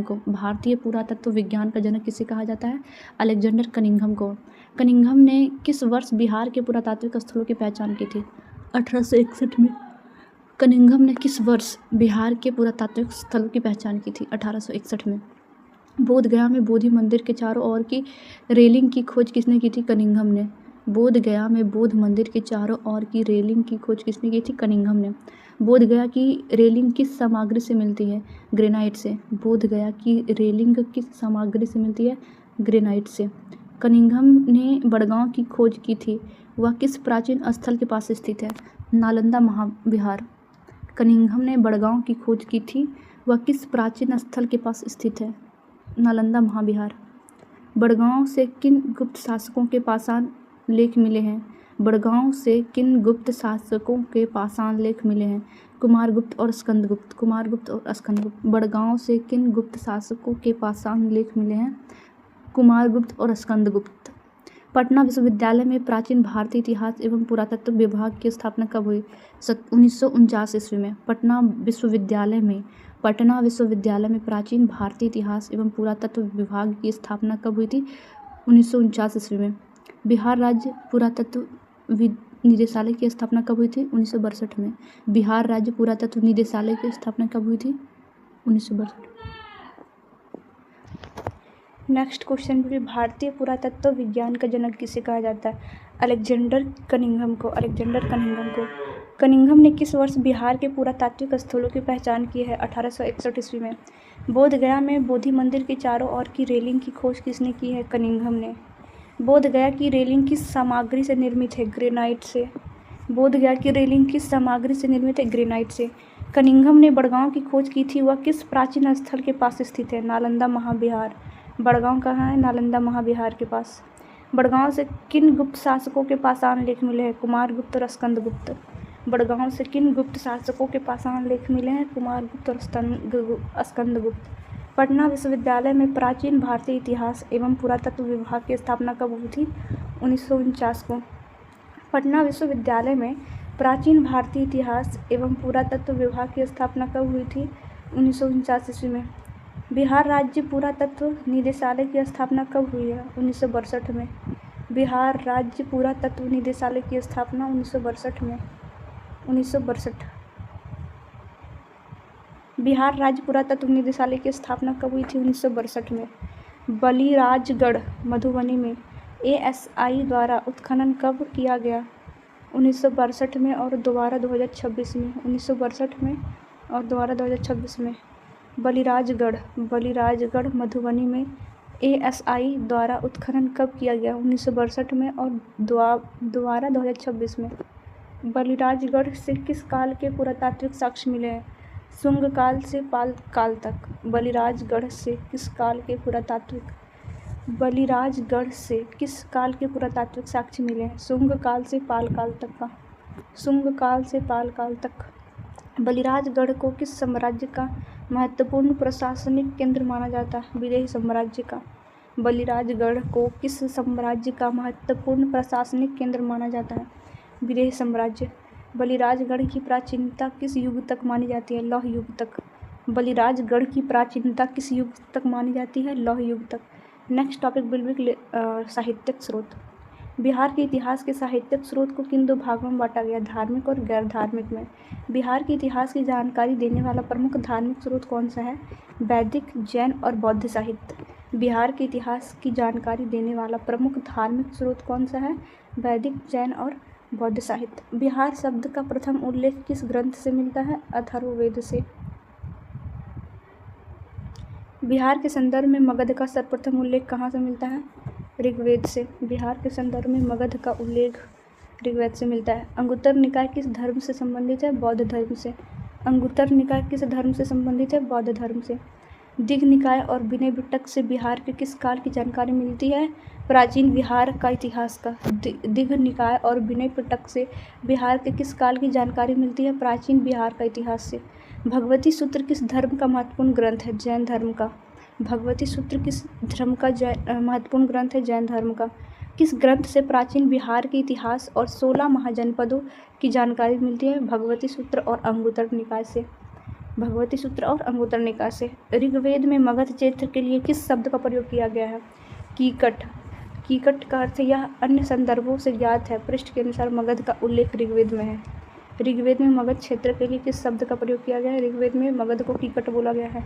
को। भारतीय पुरातत्व विज्ञान का जनक किसे कहा जाता है? अलेक्जेंडर कनिंघम को। कनिंघम ने किस वर्ष बिहार के पुरातात्विक स्थलों की पहचान की थी? 1861 में। कनिंघम ने किस वर्ष बिहार के पुरातात्विक स्थलों की पहचान की थी? 1861 में। बोधगया में बोधि मंदिर के चारों ओर की रेलिंग की खोज किसने की थी? कनिंघम ने। बोधगया में बोध मंदिर के चारों ओर की रेलिंग की खोज किसने की थी? कनिंघम ने। बोधगया की रेलिंग किस सामग्री से मिलती है? ग्रेनाइट से। बोधगया की रेलिंग किस सामग्री से मिलती है? ग्रेनाइट से। कनिंघम ने बड़गांव की खोज की थी, वह किस प्राचीन स्थल के पास स्थित है? नालंदा महाविहार। कनिंघम ने बड़गांव की खोज की थी, वह किस प्राचीन स्थल के पास स्थित है? नालंदा महाविहार। बड़गांव से किन गुप्त शासकों के पाषाण लेख मिले हैं? बड़गांव से किन गुप्त शासकों के पाषाण लेख मिले हैं? कुमारगुप्त और स्कंदगुप्त। बड़गांव से किन गुप्त शासकों के पाषाण लेख मिले हैं? कुमारगुप्त और स्कंदगुप्त। पटना विश्वविद्यालय में प्राचीन भारतीय इतिहास एवं पुरातत्व विभाग की स्थापना कब हुई? 1949 ईस्वी में। पटना विश्वविद्यालय में प्राचीन भारतीय इतिहास एवं पुरातत्व विभाग की स्थापना कब हुई थी? 1949 ईस्वी में। बिहार राज्य पुरातत्व निदेशालय की स्थापना कब हुई थी? 1962 में। बिहार राज्य पुरातत्व निदेशालय की स्थापना कब हुई थी? 1962। नेक्स्ट क्वेश्चन भी, भारतीय पुरातत्व विज्ञान का जनक किसे कहा जाता है? अलेक्जेंडर कनिंघम को। कनिंघम ने किस वर्ष बिहार के पुरातात्विक स्थलों की पहचान की है? 1861 ईस्वी में। बोधगया में बोधि मंदिर के चारों ओर की रेलिंग की खोज किसने की है? कनिंघम ने। बोधगया की रेलिंग किस सामग्री से निर्मित है? ग्रेनाइट से। बोधगया की रेलिंग किस सामग्री से निर्मित है? ग्रेनाइट से। कनिंघम ने बड़गांव की खोज की थी, वह किस प्राचीन स्थल के पास स्थित है? नालंदा महाविहार। बड़गांव कहाँ है? नालंदा महाविहार के पास। बड़गांव से किन गुप्त शासकों के पाषाण लेख मिले हैं? कुमारगुप्त और स्कंदगुप्त। बड़गांव से किन गुप्त शासकों के पाषाण लेख मिले हैं? कुमारगुप्त और स्कंदगुप्त। पटना विश्वविद्यालय में प्राचीन भारतीय इतिहास एवं पुरातत्व विभाग की स्थापना कब हुई थी? 1949 को। पटना विश्वविद्यालय में प्राचीन भारतीय इतिहास एवं पुरातत्व विभाग की स्थापना कब हुई थी? 1949 ईस्वी में। बिहार राज्य पुरातत्व निदेशालय की स्थापना कब हुई है? 1962 में। बिहार राज्य पुरातत्व निदेशालय की स्थापना 1962 में। 1962। बिहार राज्य पुरातत्व निदेशालय की स्थापना कब हुई थी? 1962 में। बलिराजगढ़ मधुबनी में ASI द्वारा उत्खनन कब किया गया? 1962 में और दोबारा 2026 में। 1962 में और दोबारा 2026 में। बलिराजगढ़ मधुबनी में ASI द्वारा उत्खनन कब किया गया? 1962 में और दोबारा 2026 में। बलिराजगढ़ से किस काल के पुरातात्विक साक्ष्य मिले हैं? शुंग काल से पाल काल तक। बलिराजगढ़ से किस काल के पुरातात्विक बलिराजगढ़ से किस काल के पुरातात्विक साक्ष्य मिले हैं? शुंग काल से पाल काल तक का। शुंग काल से पाल काल तक। बलिराजगढ़ को किस साम्राज्य का महत्वपूर्ण प्रशासनिक केंद्र माना जाता है? विदेही साम्राज्य का। बलिराजगढ़ को किस साम्राज्य का महत्वपूर्ण प्रशासनिक केंद्र माना जाता है? विदेही साम्राज्य। बलिराजगढ़ की प्राचीनता किस युग तक मानी जाती है? लौह युग तक। बलिराजगढ़ की प्राचीनता किस युग तक मानी जाती है? लौह युग तक। नेक्स्ट टॉपिक विल बी साहित्यिक स्रोत। बिहार के इतिहास के साहित्यिक स्रोत को किन दो भागों में बांटा गया? धार्मिक और गैर धार्मिक में। बिहार के इतिहास की जानकारी देने वाला प्रमुख धार्मिक स्रोत कौन सा है? वैदिक, जैन और बौद्ध साहित्य। बिहार के इतिहास की जानकारी देने वाला प्रमुख धार्मिक स्रोत कौन सा है? वैदिक, जैन और बौद्ध साहित्य। बिहार शब्द का प्रथम उल्लेख किस ग्रंथ से मिलता है? अथर्ववेद से। बिहार के संदर्भ में मगध का सर्वप्रथम उल्लेख कहाँ से मिलता है? ऋग्वेद से। बिहार के संदर्भ में मगध का उल्लेख ऋग्वेद से मिलता है। अंगुत्तर निकाय किस धर्म से संबंधित है? बौद्ध धर्म से। अंगुत्तर निकाय किस धर्म से संबंधित है? बौद्ध धर्म से। दिघ निकाय और विनय पिटक से बिहार के किस काल की जानकारी मिलती है? प्राचीन बिहार का इतिहास का। दिघ निकाय और विनय पिटक से बिहार के किस काल की जानकारी मिलती है? प्राचीन बिहार का इतिहास से। भगवती सूत्र किस धर्म का महत्वपूर्ण ग्रंथ है? जैन धर्म का। भगवती सूत्र किस धर्म का महत्वपूर्ण ग्रंथ है? जैन धर्म का। किस ग्रंथ से प्राचीन बिहार के इतिहास और 16 महाजनपदों की जानकारी मिलती है? भगवती सूत्र और अंगुत्तर निकाय से। भगवती सूत्र और अंगुत्तर निकाय से। ऋग्वेद में मगध क्षेत्र के लिए किस शब्द का प्रयोग किया गया है? कीकट। कीकट का अर्थ यह अन्य संदर्भों से ज्ञात है। पृष्ठ के अनुसार मगध का उल्लेख ऋग्वेद में है। ऋग्वेद में मगध क्षेत्र के लिए किस शब्द का प्रयोग किया गया है? ऋग्वेद में मगध को कीकट बोला गया है।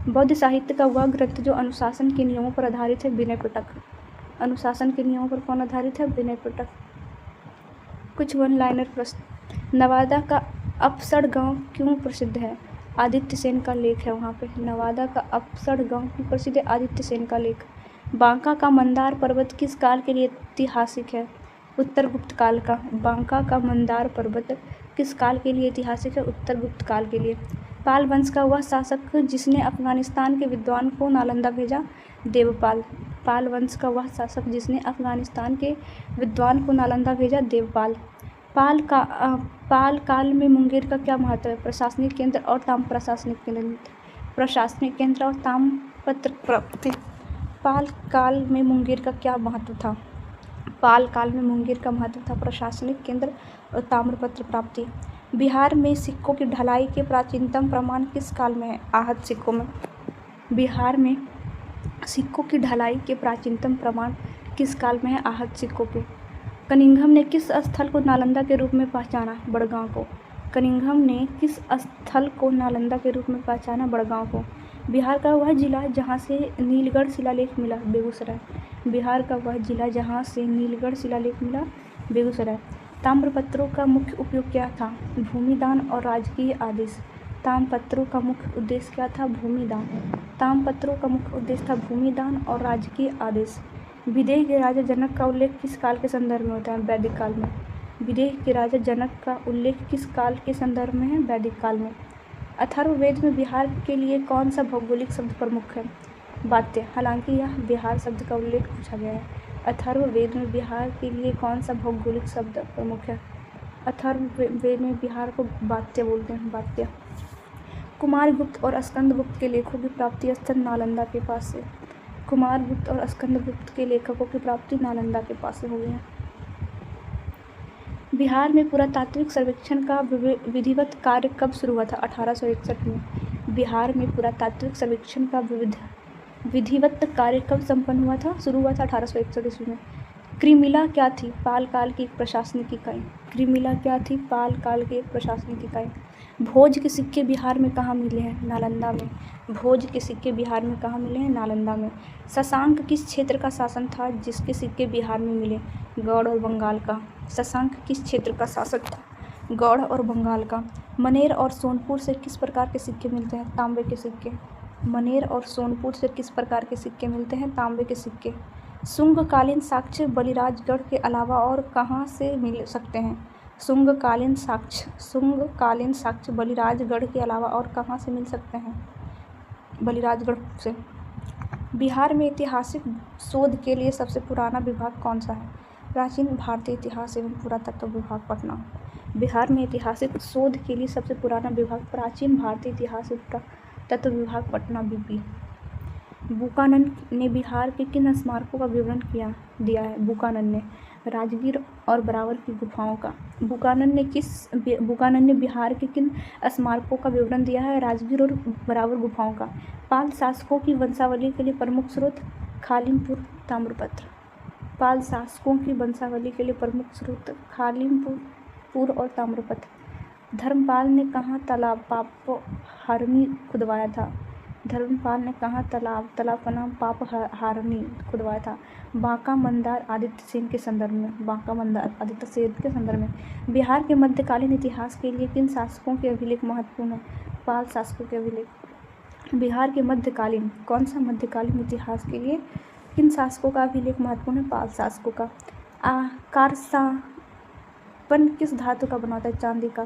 बौद्ध साहित्य का वह ग्रंथ जो अनुशासन के नियमों पर आधारित है? विनय पिटक। अनुशासन के नियमों पर कौन आधारित है? विनय पिटक। कुछ वन लाइनर प्रश्न। नवादा का अपसड़ क्यों प्रसिद्ध है? आदित्य सेन का लेख है वहाँ पे। नवादा का अपसड़ गाँव क्यों प्रसिद्ध है? आदित्य सेन का लेख। बांका का मंदार पर्वत किस काल के लिए ऐतिहासिक है? उत्तर गुप्त काल का। बांका का मंदार पर्वत किस काल के लिए ऐतिहासिक है? उत्तर गुप्त काल के लिए। पाल वंश का वह शासक जिसने अफगानिस्तान के विद्वान को नालंदा भेजा? देवपाल। पाल वंश का वह शासक जिसने अफगानिस्तान के विद्वान को नालंदा भेजा? देवपाल। पाल काल में मुंगेर का क्या महत्व है? प्रशासनिक केंद्र और ताम प्रशासनिक केंद्र। प्रशासनिक केंद्र और ताम्रपत्र प्राप्ति। पाल काल में मुंगेर का क्या महत्व था? पाल काल में मुंगेर का महत्व था प्रशासनिक केंद्र और ताम्रपत्र प्राप्ति। बिहार में सिक्कों की ढलाई के प्राचीनतम प्रमाण किस काल में है? आहत सिक्कों में। बिहार में सिक्कों की ढलाई के प्राचीनतम प्रमाण किस काल में है? आहत सिक्कों के। कनिंघम ने किस स्थल को नालंदा के रूप में पहचाना? बड़गांव को। कनिंघम ने किस स्थल को नालंदा के रूप में पहचाना? बड़गांव को। बिहार का वह जिला जहाँ से नीलगढ़ शिलालेख मिला? बेगूसराय। बिहार का वह जिला जहाँ से नीलगढ़ शिलालेख मिला? बेगूसराय। ताम्रपत्रों का मुख्य उपयोग क्या था? भूमिदान और राजकीय आदेश। ताम्रपत्रों का मुख्य उद्देश्य क्या था? भूमिदान। ताम्रपत्रों का मुख्य उद्देश्य था भूमिदान और राजकीय आदेश। विदेह के राजा जनक का उल्लेख किस काल के संदर्भ में होता है? वैदिक काल में। विदेह के राजा जनक का उल्लेख किस काल के संदर्भ में है? वैदिक काल में। अथर्ववेद में बिहार के लिए कौन सा भौगोलिक शब्द प्रमुख है? वात्य। हालांकि यह बिहार शब्द का उल्लेख पूछा गया है। अथर्ववेद में बिहार के लिए कौन सा भौगोलिक शब्द प्रमुख है? अथर्ववेद में बिहार को वात्य बोलते हैं। वात्य। कुमारगुप्त और स्कंदगुप्त के लेखों की प्राप्ति स्थल नालंदा के पास से। कुमारगुप्त और स्कंदगुप्त के लेखकों की प्राप्ति नालंदा के पास से हो गई है। बिहार में पुरातात्विक सर्वेक्षण का विधिवत कार्य कब शुरू हुआ था? 1861 में। बिहार में पुरातात्विक सर्वेक्षण का विधिवत कार्य कब संपन्न हुआ था? शुरू हुआ था 1861 ईस्वी में। क्रिमिला क्या थी? पाल काल की एक प्रशासनिक इकाई। क्रिमिला क्या थी? पाल काल की एक प्रशासनिक इकाई। भोज के सिक्के बिहार में कहाँ मिले हैं? नालंदा में। भोज के सिक्के बिहार में कहाँ मिले हैं? नालंदा में। शशांक किस क्षेत्र का शासक था जिसके सिक्के बिहार में मिले? गौड़ और बंगाल का। शशांक किस क्षेत्र का शासक था? गौड़ और बंगाल का। मनेर और सोनपुर से किस प्रकार के सिक्के मिलते हैं? तांबे के सिक्के। मनेर और सोनपुर से किस प्रकार के सिक्के मिलते हैं? तांबे के सिक्के। शुंगकालीन साक्ष्य बलिराजगढ़ के अलावा और कहाँ से मिल सकते हैं? शुंगकालीन साक्ष्य बलिराजगढ़ के अलावा और कहाँ से मिल सकते हैं? बलिराजगढ़ से। बिहार में ऐतिहासिक शोध के लिए सबसे पुराना विभाग कौन सा है? प्राचीन भारतीय इतिहास एवं पुरातत्व विभाग, पटना। बिहार में ऐतिहासिक शोध के लिए सबसे पुराना विभाग प्राचीन भारतीय इतिहास एवं पुरातत्व विभाग, पटना, यूपी। बुकानन ने बिहार के किन स्मारकों का विवरण दिया है? बुकानन ने राजगीर और बराबर की गुफाओं का। बुकानन ने बिहार के किन स्मारकों का विवरण दिया है? राजगीर और बराबर गुफाओं का। पाल शासकों की वंशावली के लिए प्रमुख स्रोत? खालिमपुर, ताम्रपत्र। पाल शासकों की वंशावली के लिए प्रमुख स्रोत? खालिमपुर और ताम्रपत्र। धर्मपाल ने कहाँ तालाब पापहारनी खुदवाया था? धर्मपाल ने कहाँ तालाब का नाम पापहारनी खुदवाया था? बांका मंदार आदित्य सेन के संदर्भ में। बांका मंदार आदित्य सेन के संदर्भ में। बिहार के मध्यकालीन इतिहास के लिए किन शासकों के अभिलेख महत्वपूर्ण है? पाल शासकों के अभिलेख। बिहार के मध्यकालीन कौन सा मध्यकालीन इतिहास के लिए किन शासकों का अभिलेख महत्वपूर्ण है? पाल शासकों का। कारसापन किस धातु का बना होता है? चांदी का।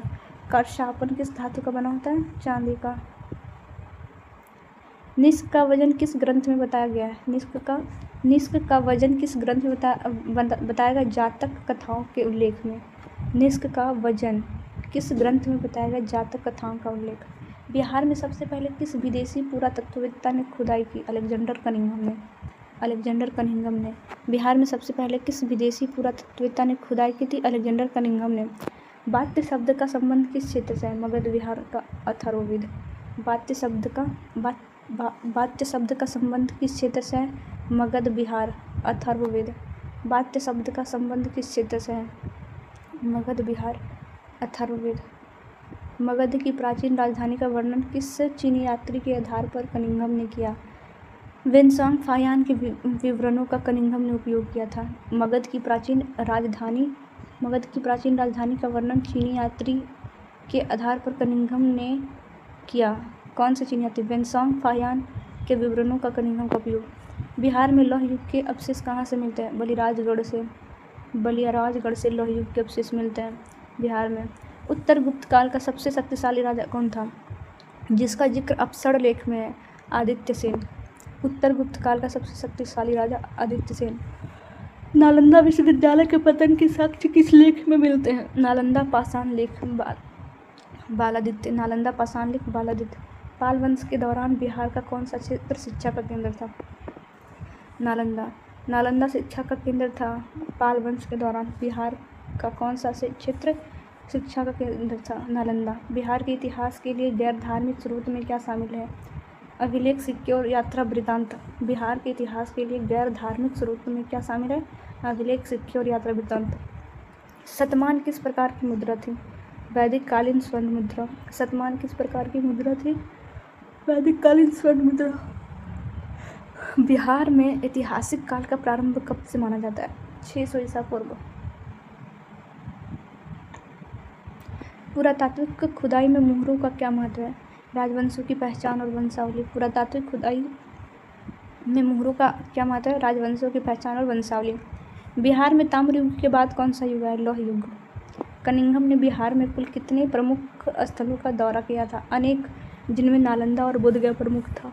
कारसापन किस धातु का बना होता है? चांदी का। निष्क का वजन किस ग्रंथ में बताया गया है? निष्क का वजन किस ग्रंथ में बताया गया? जातक कथाओं के उल्लेख में। निष्क का वजन किस ग्रंथ में बताया गया? जातक कथाओं का उल्लेख। बिहार में सबसे पहले किस विदेशी पुरातत्ववेत्ता ने खुदाई की? अलेक्जेंडर कनिंघम ने। बिहार में सबसे पहले किस विदेशी पुरातत्ववेत्ता ने खुदाई की थी? अलेक्जेंडर कनिंघम ने। वात्य शब्द का संबंध किस क्षेत्र से है? मगध बिहार का अथर्ववेद। वात्य शब्द का संबंध किस क्षेत्र से है? मगध बिहार, अथर्ववेद। वात्य शब्द का संबंध किस क्षेत्र से है? मगध बिहार, अथर्ववेद। मगध की प्राचीन राजधानी का वर्णन किस चीनी यात्री के आधार पर कनिंघम ने किया? वेनसांग फायान के विवरणों का कनिंघम ने उपयोग किया था। मगध की प्राचीन राजधानी का वर्णन चीनी यात्री के आधार पर कनिंघम ने किया। कौन से चीनी यात्री? वेनसांग फायान के विवरणों का कनिंघम का उपयोग। बिहार में लौह युग के अवशेष कहाँ से मिलते हैं? बलियाराजगढ़ से लौह युग के अवशेष मिलते हैं बिहार में। उत्तर गुप्त काल का सबसे शक्तिशाली राजा कौन था? जिसका जिक्र अपसड़ लेख में है? आदित्य सेन। उत्तर गुप्त काल का सबसे शक्तिशाली राजा आदित्य सेन। नालंदा विश्वविद्यालय के पतन के साक्ष्य किस लेख में मिलते हैं? नालंदा पाषाण लेख, बालादित्य। नालंदा पाषाण लेख, बालादित्य। पाल वंश के दौरान बिहार का कौन सा क्षेत्र शिक्षा का केंद्र था? नालंदा शिक्षा का केंद्र था। पाल वंश के दौरान बिहार का कौन सा क्षेत्र शिक्षा का केंद्र था? नालंदा। बिहार के इतिहास के लिए गैर धार्मिक स्रोत में क्या शामिल है? अभिलेख, सिक्के और यात्रा वृत्तांत। बिहार के इतिहास के लिए गैर धार्मिक स्रोत में क्या शामिल है? अभिलेख, सिक्के और यात्रा वृत्तांत। शतमान किस प्रकार की मुद्रा थी? वैदिक कालीन स्वर्ण मुद्रा। शतमान किस प्रकार की मुद्रा थी? वैदिक कालीन स्वर्ण मुद्रा। बिहार में ऐतिहासिक काल का प्रारंभ कब से माना जाता है? 600 ईसा पूर्व। पुरातात्विक खुदाई में मुहरों का क्या महत्व है? राजवंशों की पहचान और वंशावली। पुरातात्विक खुदाई में मुहरों का क्या महत्व है? राजवंशों की पहचान और वंशावली। बिहार में ताम्र युग के बाद कौन सा युग है? लौह युग। कनिंघम ने बिहार में कुल कितने प्रमुख स्थलों का दौरा किया था? अनेक, जिनमें नालंदा और बोधगया प्रमुख था।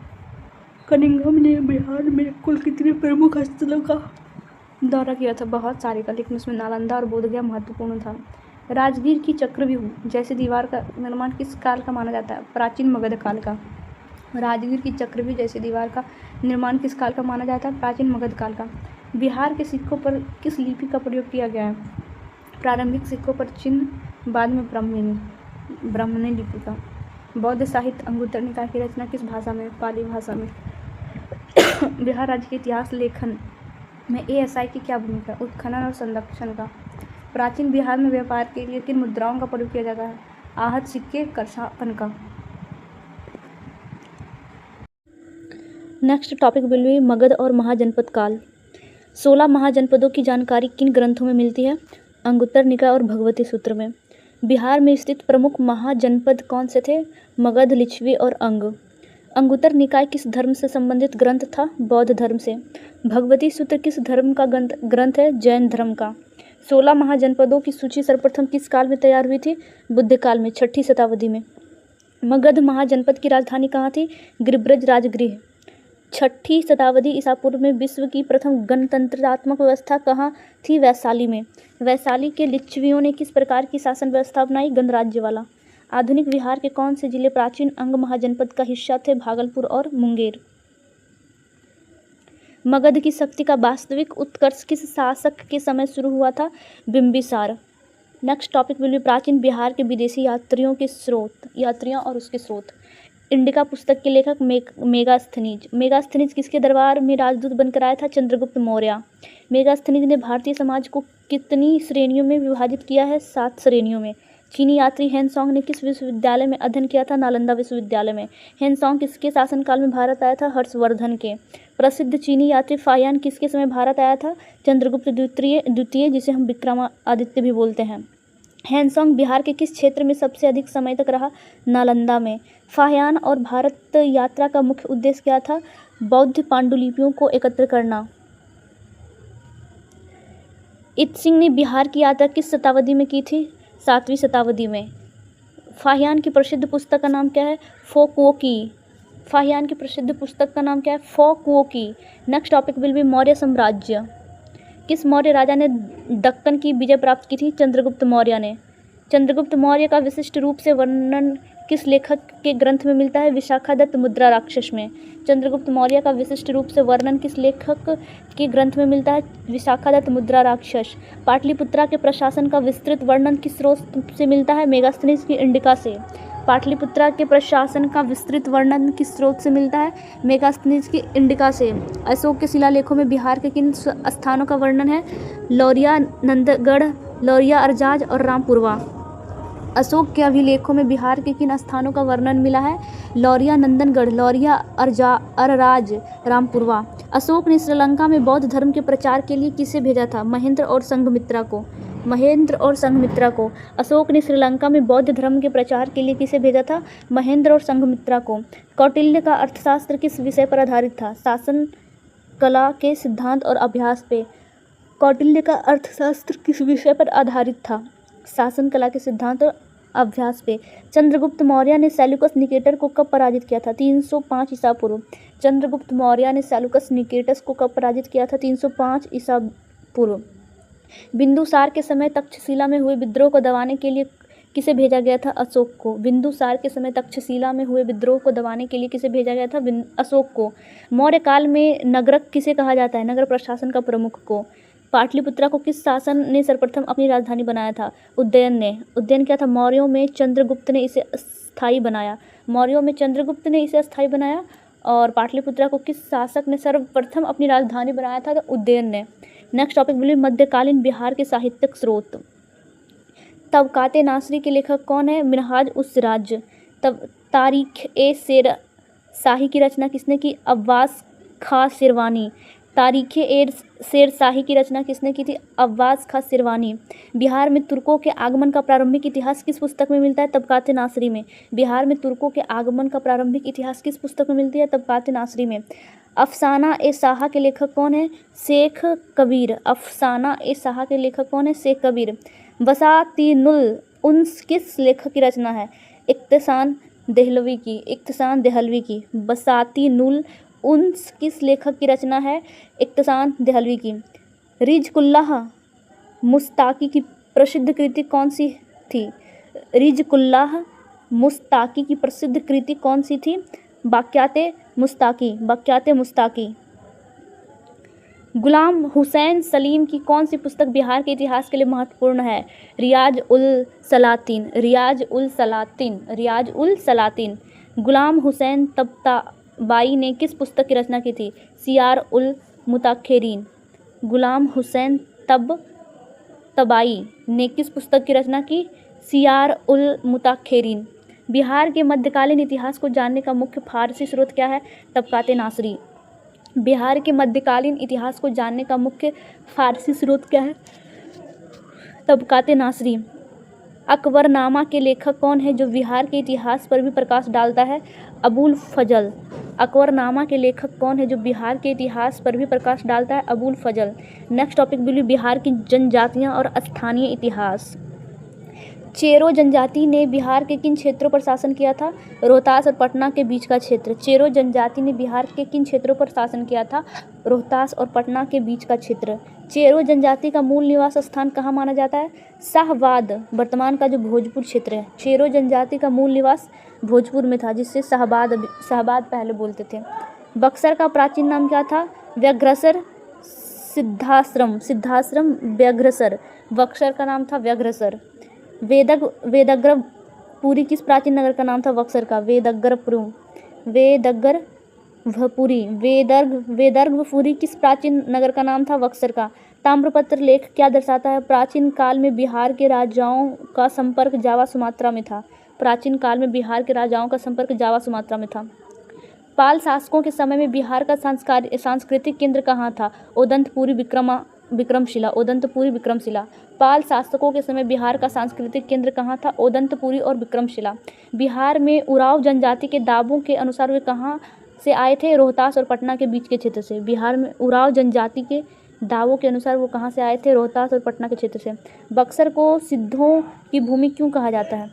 कनिंघम ने बिहार में कुल कितने प्रमुख स्थलों का दौरा किया था? बहुत सारे का, लेकिन उसमें नालंदा और बोधगया महत्वपूर्ण था। राजगीर की चक्रव्यूह जैसी दीवार का निर्माण किस काल का माना जाता है? प्राचीन मगध काल का। राजगीर की चक्रव्यूह जैसी दीवार का निर्माण किस काल का माना जाता है? प्राचीन मगध काल का। बिहार के सिक्कों पर किस लिपि का प्रयोग किया गया है? प्रारंभिक सिक्कों पर चिन्ह, बाद में ब्राह्मणी लिपि का। बौद्ध साहित्य अंगुत्तर निकाय की रचना किस भाषा में? पाली भाषा में। बिहार राज्य के इतिहास लेखन में ASI की क्या भूमिका? उत्खनन और संरक्षण का। प्राचीन बिहार में व्यापार के लिए किन मुद्राओं का प्रयोग किया जाता है? आहत सिक्के, करसापन का। Next topic will B Magadh और महाजनपद काल। 16 महाजनपदों की जानकारी किन ग्रंथों में मिलती है? अंगुत्तर निकाय और भगवती सूत्र में। बिहार में स्थित प्रमुख महाजनपद कौन से थे? मगध, लिच्छवी और अंग। अंगुत्तर निकाय किस धर्म से संबंधित ग्रंथ था? बौद्ध धर्म से। भगवती सूत्र किस धर्म का ग्रंथ है? जैन धर्म का। 16 महाजनपदों की सूची सर्वप्रथम किस काल में तैयार हुई थी? बुद्ध काल में, 6ठी शताब्दी में। मगध महाजनपद की राजधानी कहाँ थी? गिरिब्रज राजगृह। छठी शताब्दी ईसा पूर्व में विश्व की प्रथम गणतंत्रात्मक व्यवस्था कहाँ थी? वैशाली में। वैशाली के लिच्छवियों ने किस प्रकार की शासन व्यवस्था अपनाई? गणराज्य वाला। आधुनिक बिहार के कौन से जिले प्राचीन अंग महाजनपद का हिस्सा थे? भागलपुर और मुंगेर। मगध की शक्ति का वास्तविक उत्कर्ष किस शासक के समय शुरू हुआ था? Bimbisara. Next topic will B प्राचीन बिहार के विदेशी यात्रियों और उसके स्रोत। इंडिका पुस्तक के लेखक मेगास्थनीज। मेगास्थनीज किसके दरबार में राजदूत बनकर आया था? चंद्रगुप्त मौर्य। मेगास्थनीज ने भारतीय समाज को कितनी श्रेणियों में विभाजित किया है? 7 श्रेणियों में। चीनी यात्री हेनसोंग ने किस विश्वविद्यालय में अध्ययन किया था? नालंदा विश्वविद्यालय में। हेनसोंग किसके शासनकाल में भारत आया था? हर्षवर्धन के। प्रसिद्ध चीनी यात्री फाहियान किसके समय भारत आया था? चंद्रगुप्त द्वितीय जिसे हम विक्रमादित्य भी बोलते हैं। हेनसोंग बिहार के किस क्षेत्र में सबसे अधिक समय तक रहा? नालंदा में। फाहियान और भारत यात्रा का मुख्य उद्देश्य क्या था? बौद्ध पांडुलिपियों को एकत्र करना। इत सिंह ने बिहार की यात्रा किस शताब्दी में की थी? 7वीं शताब्दी में। फाहियान की प्रसिद्ध पुस्तक का नाम क्या है? फोकवोकी। फाहियान की प्रसिद्ध पुस्तक का नाम क्या है? फोकवोकी। Next topic will be Maurya साम्राज्य। किस मौर्य राजा ने दक्कन की विजय प्राप्त की थी? चंद्रगुप्त मौर्य ने। चंद्रगुप्त मौर्य का विशिष्ट रूप से वर्णन किस लेखक के ग्रंथ में मिलता है? विशाखादत्त मुद्रा राक्षस में। चंद्रगुप्त मौर्य का विशिष्ट रूप से वर्णन किस लेखक के ग्रंथ में मिलता है? विशाखादत्त मुद्रा राक्षस। पाटलिपुत्रा के प्रशासन का विस्तृत वर्णन किस स्रोत से मिलता है? मेगास्थनीज की इंडिका से। पाटलिपुत्रा के प्रशासन का विस्तृत वर्णन किस स्रोत से मिलता है? मेगास्थनीज की इंडिका से। अशोक के शिलालेखों में बिहार के किन स्थानों का वर्णन है? लौरिया, नंदगढ़, लौरिया अरजाज और रामपुरवा। अशोक के अभिलेखों में बिहार के किन स्थानों का वर्णन मिला है? लौरिया, नंदनगढ़, लौरिया अरराज, रामपुरवा। अशोक ने श्रीलंका में बौद्ध धर्म के प्रचार के लिए किसे भेजा था? महेंद्र और संघमित्रा को। अशोक ने श्रीलंका में बौद्ध धर्म के प्रचार के लिए किसे भेजा था? महेंद्र और संघमित्रा को। कौटिल्य का अर्थशास्त्र किस विषय पर आधारित था? शासन कला के सिद्धांत और अभ्यास पे। कौटिल्य का अर्थशास्त्र किस विषय पर आधारित था? शासन कला के सिद्धांत और अभ्यास पे। चंद्रगुप्त मौर्य ने सेल्यूकस निकेटर को कब पराजित किया था? 305 ईसा पूर्व। चंद्रगुप्त मौर्य ने सेल्यूकस निकेटस को कब पराजित किया था? 305 ईसा पूर्व। बिंदुसार के समय तक्षशिला में हुए विद्रोह को दबाने के लिए किसे भेजा गया था? अशोक को। बिंदुसार के समय तक्षशिला में हुए विद्रोह को दबाने के लिए किसे भेजा गया था? अशोक को। मौर्य काल में नगरक किसे कहा जाता है? नगर प्रशासन का प्रमुख को। पाटलिपुत्रा को किस शासन ने सर्वप्रथम अपनी राजधानी बनाया था? उदयन ने। उदयन क्या था? मौर्यों में चंद्रगुप्त ने इसे अस्थायी बनाया। और पाटलिपुत्रा को किस शासक ने सर्वप्रथम अपनी राजधानी बनाया था? तो उदयन ने। नेक्स्ट टॉपिक बोलिए मध्यकालीन बिहार के साहित्यिक स्रोत। तबकाते नासरी के लेखक कौन है? मिनहाज उस सिराज। तारीख ए शेर शाही की रचना किसने की? अब्बास खां सिरवानी। तारीख ए शेर शाही की रचना किसने की थी? अब्बास खां सिरवानी। बिहार में तुर्कों के आगमन का प्रारंभिक इतिहास किस पुस्तक में मिलता है? तबकाते नासरी में। बिहार में तुर्कों के आगमन का प्रारंभिक इतिहास किस पुस्तक में मिलती है? तबकाते नासरी में। अफसाना ए साहा के लेखक कौन है? शेख कबीर। अफसाना ए साहा के लेखक कौन है? शेख कबीर। बसातीनुल उन्स किस लेखक की रचना है? इख्तिसान देहलवी की। बसातीनुल उन्स किस लेखक की रचना है? इख्तिसान देहलवी की। रिजकुल्लाह मुस्ताकी की प्रसिद्ध कृति कौन सी थी? रिजकुल्लाह मुस्ताकी की प्रसिद्ध कृति कौन सी थी? बाक़याते मुस्ताकी। गुलाम हुसैन सलीम की कौन सी पुस्तक बिहार के इतिहास के लिए महत्वपूर्ण है? रियाज उल सलातीन। गुलाम हुसैन तब्ताबाई ने किस पुस्तक की रचना की थी? सियार उल मुताखिरीन। गुलाम हुसैन तब्ताबाई ने किस पुस्तक की रचना की? सियार उल मुताखिरीन। बिहार के मध्यकालीन इतिहास को जानने का मुख्य फारसी स्रोत क्या है? तबकाते नासरी। बिहार के मध्यकालीन इतिहास को जानने का मुख्य फारसी स्रोत क्या है? तबकाते नासरी। अकबरनामा के लेखक कौन है जो बिहार के इतिहास पर भी प्रकाश डालता है? अबुल फजल। अकबरनामा के लेखक कौन है जो बिहार के इतिहास पर भी प्रकाश डालता है? अबुल फजल। नेक्स्ट टॉपिक बिहार की जनजातियाँ और स्थानीय इतिहास। चेरो जनजाति ने बिहार के किन क्षेत्रों पर शासन किया था? रोहतास और पटना के बीच का क्षेत्र। चेरो जनजाति ने बिहार के किन क्षेत्रों पर शासन किया था? रोहतास और पटना के बीच का क्षेत्र। चेरो जनजाति का मूल निवास स्थान कहाँ माना जाता है? शाहबाद, वर्तमान का जो भोजपुर क्षेत्र है। चेरो जनजाति का मूल निवास भोजपुर में था, जिससे शाहबाद पहले बोलते थे। बक्सर का प्राचीन नाम क्या था? व्याघ्रसर, सिद्धाश्रम व्याघ्रसर। बक्सर का नाम था व्याघ्रसर। वेदग्रपुरी किस प्राचीन नगर का नाम था बक्सर का? वेदर्भपुरी किस प्राचीन नगर का नाम था बक्सर का? ताम्रपत्र लेख क्या दर्शाता है? प्राचीन काल में बिहार के राजाओं का संपर्क जावा सुमात्रा में था। प्राचीन काल में बिहार के राजाओं का संपर्क जावा सुमात्रा में था। पाल शासकों के समय में बिहार का सांस्कृतिक केंद्र कहाँ था? ओदंतपुरी विक्रमशिला। पाल शासकों के समय बिहार का सांस्कृतिक केंद्र कहाँ था? ओदंतपुरी और विक्रमशिला। बिहार में उरांव जनजाति के दावों के अनुसार वे कहाँ से आए थे? रोहतास और पटना के बीच के क्षेत्र से। बिहार में उरांव जनजाति के दावों के अनुसार वो कहाँ से आए थे? रोहतास और पटना के क्षेत्र से। बक्सर को सिद्धों की भूमि क्यों कहा जाता है?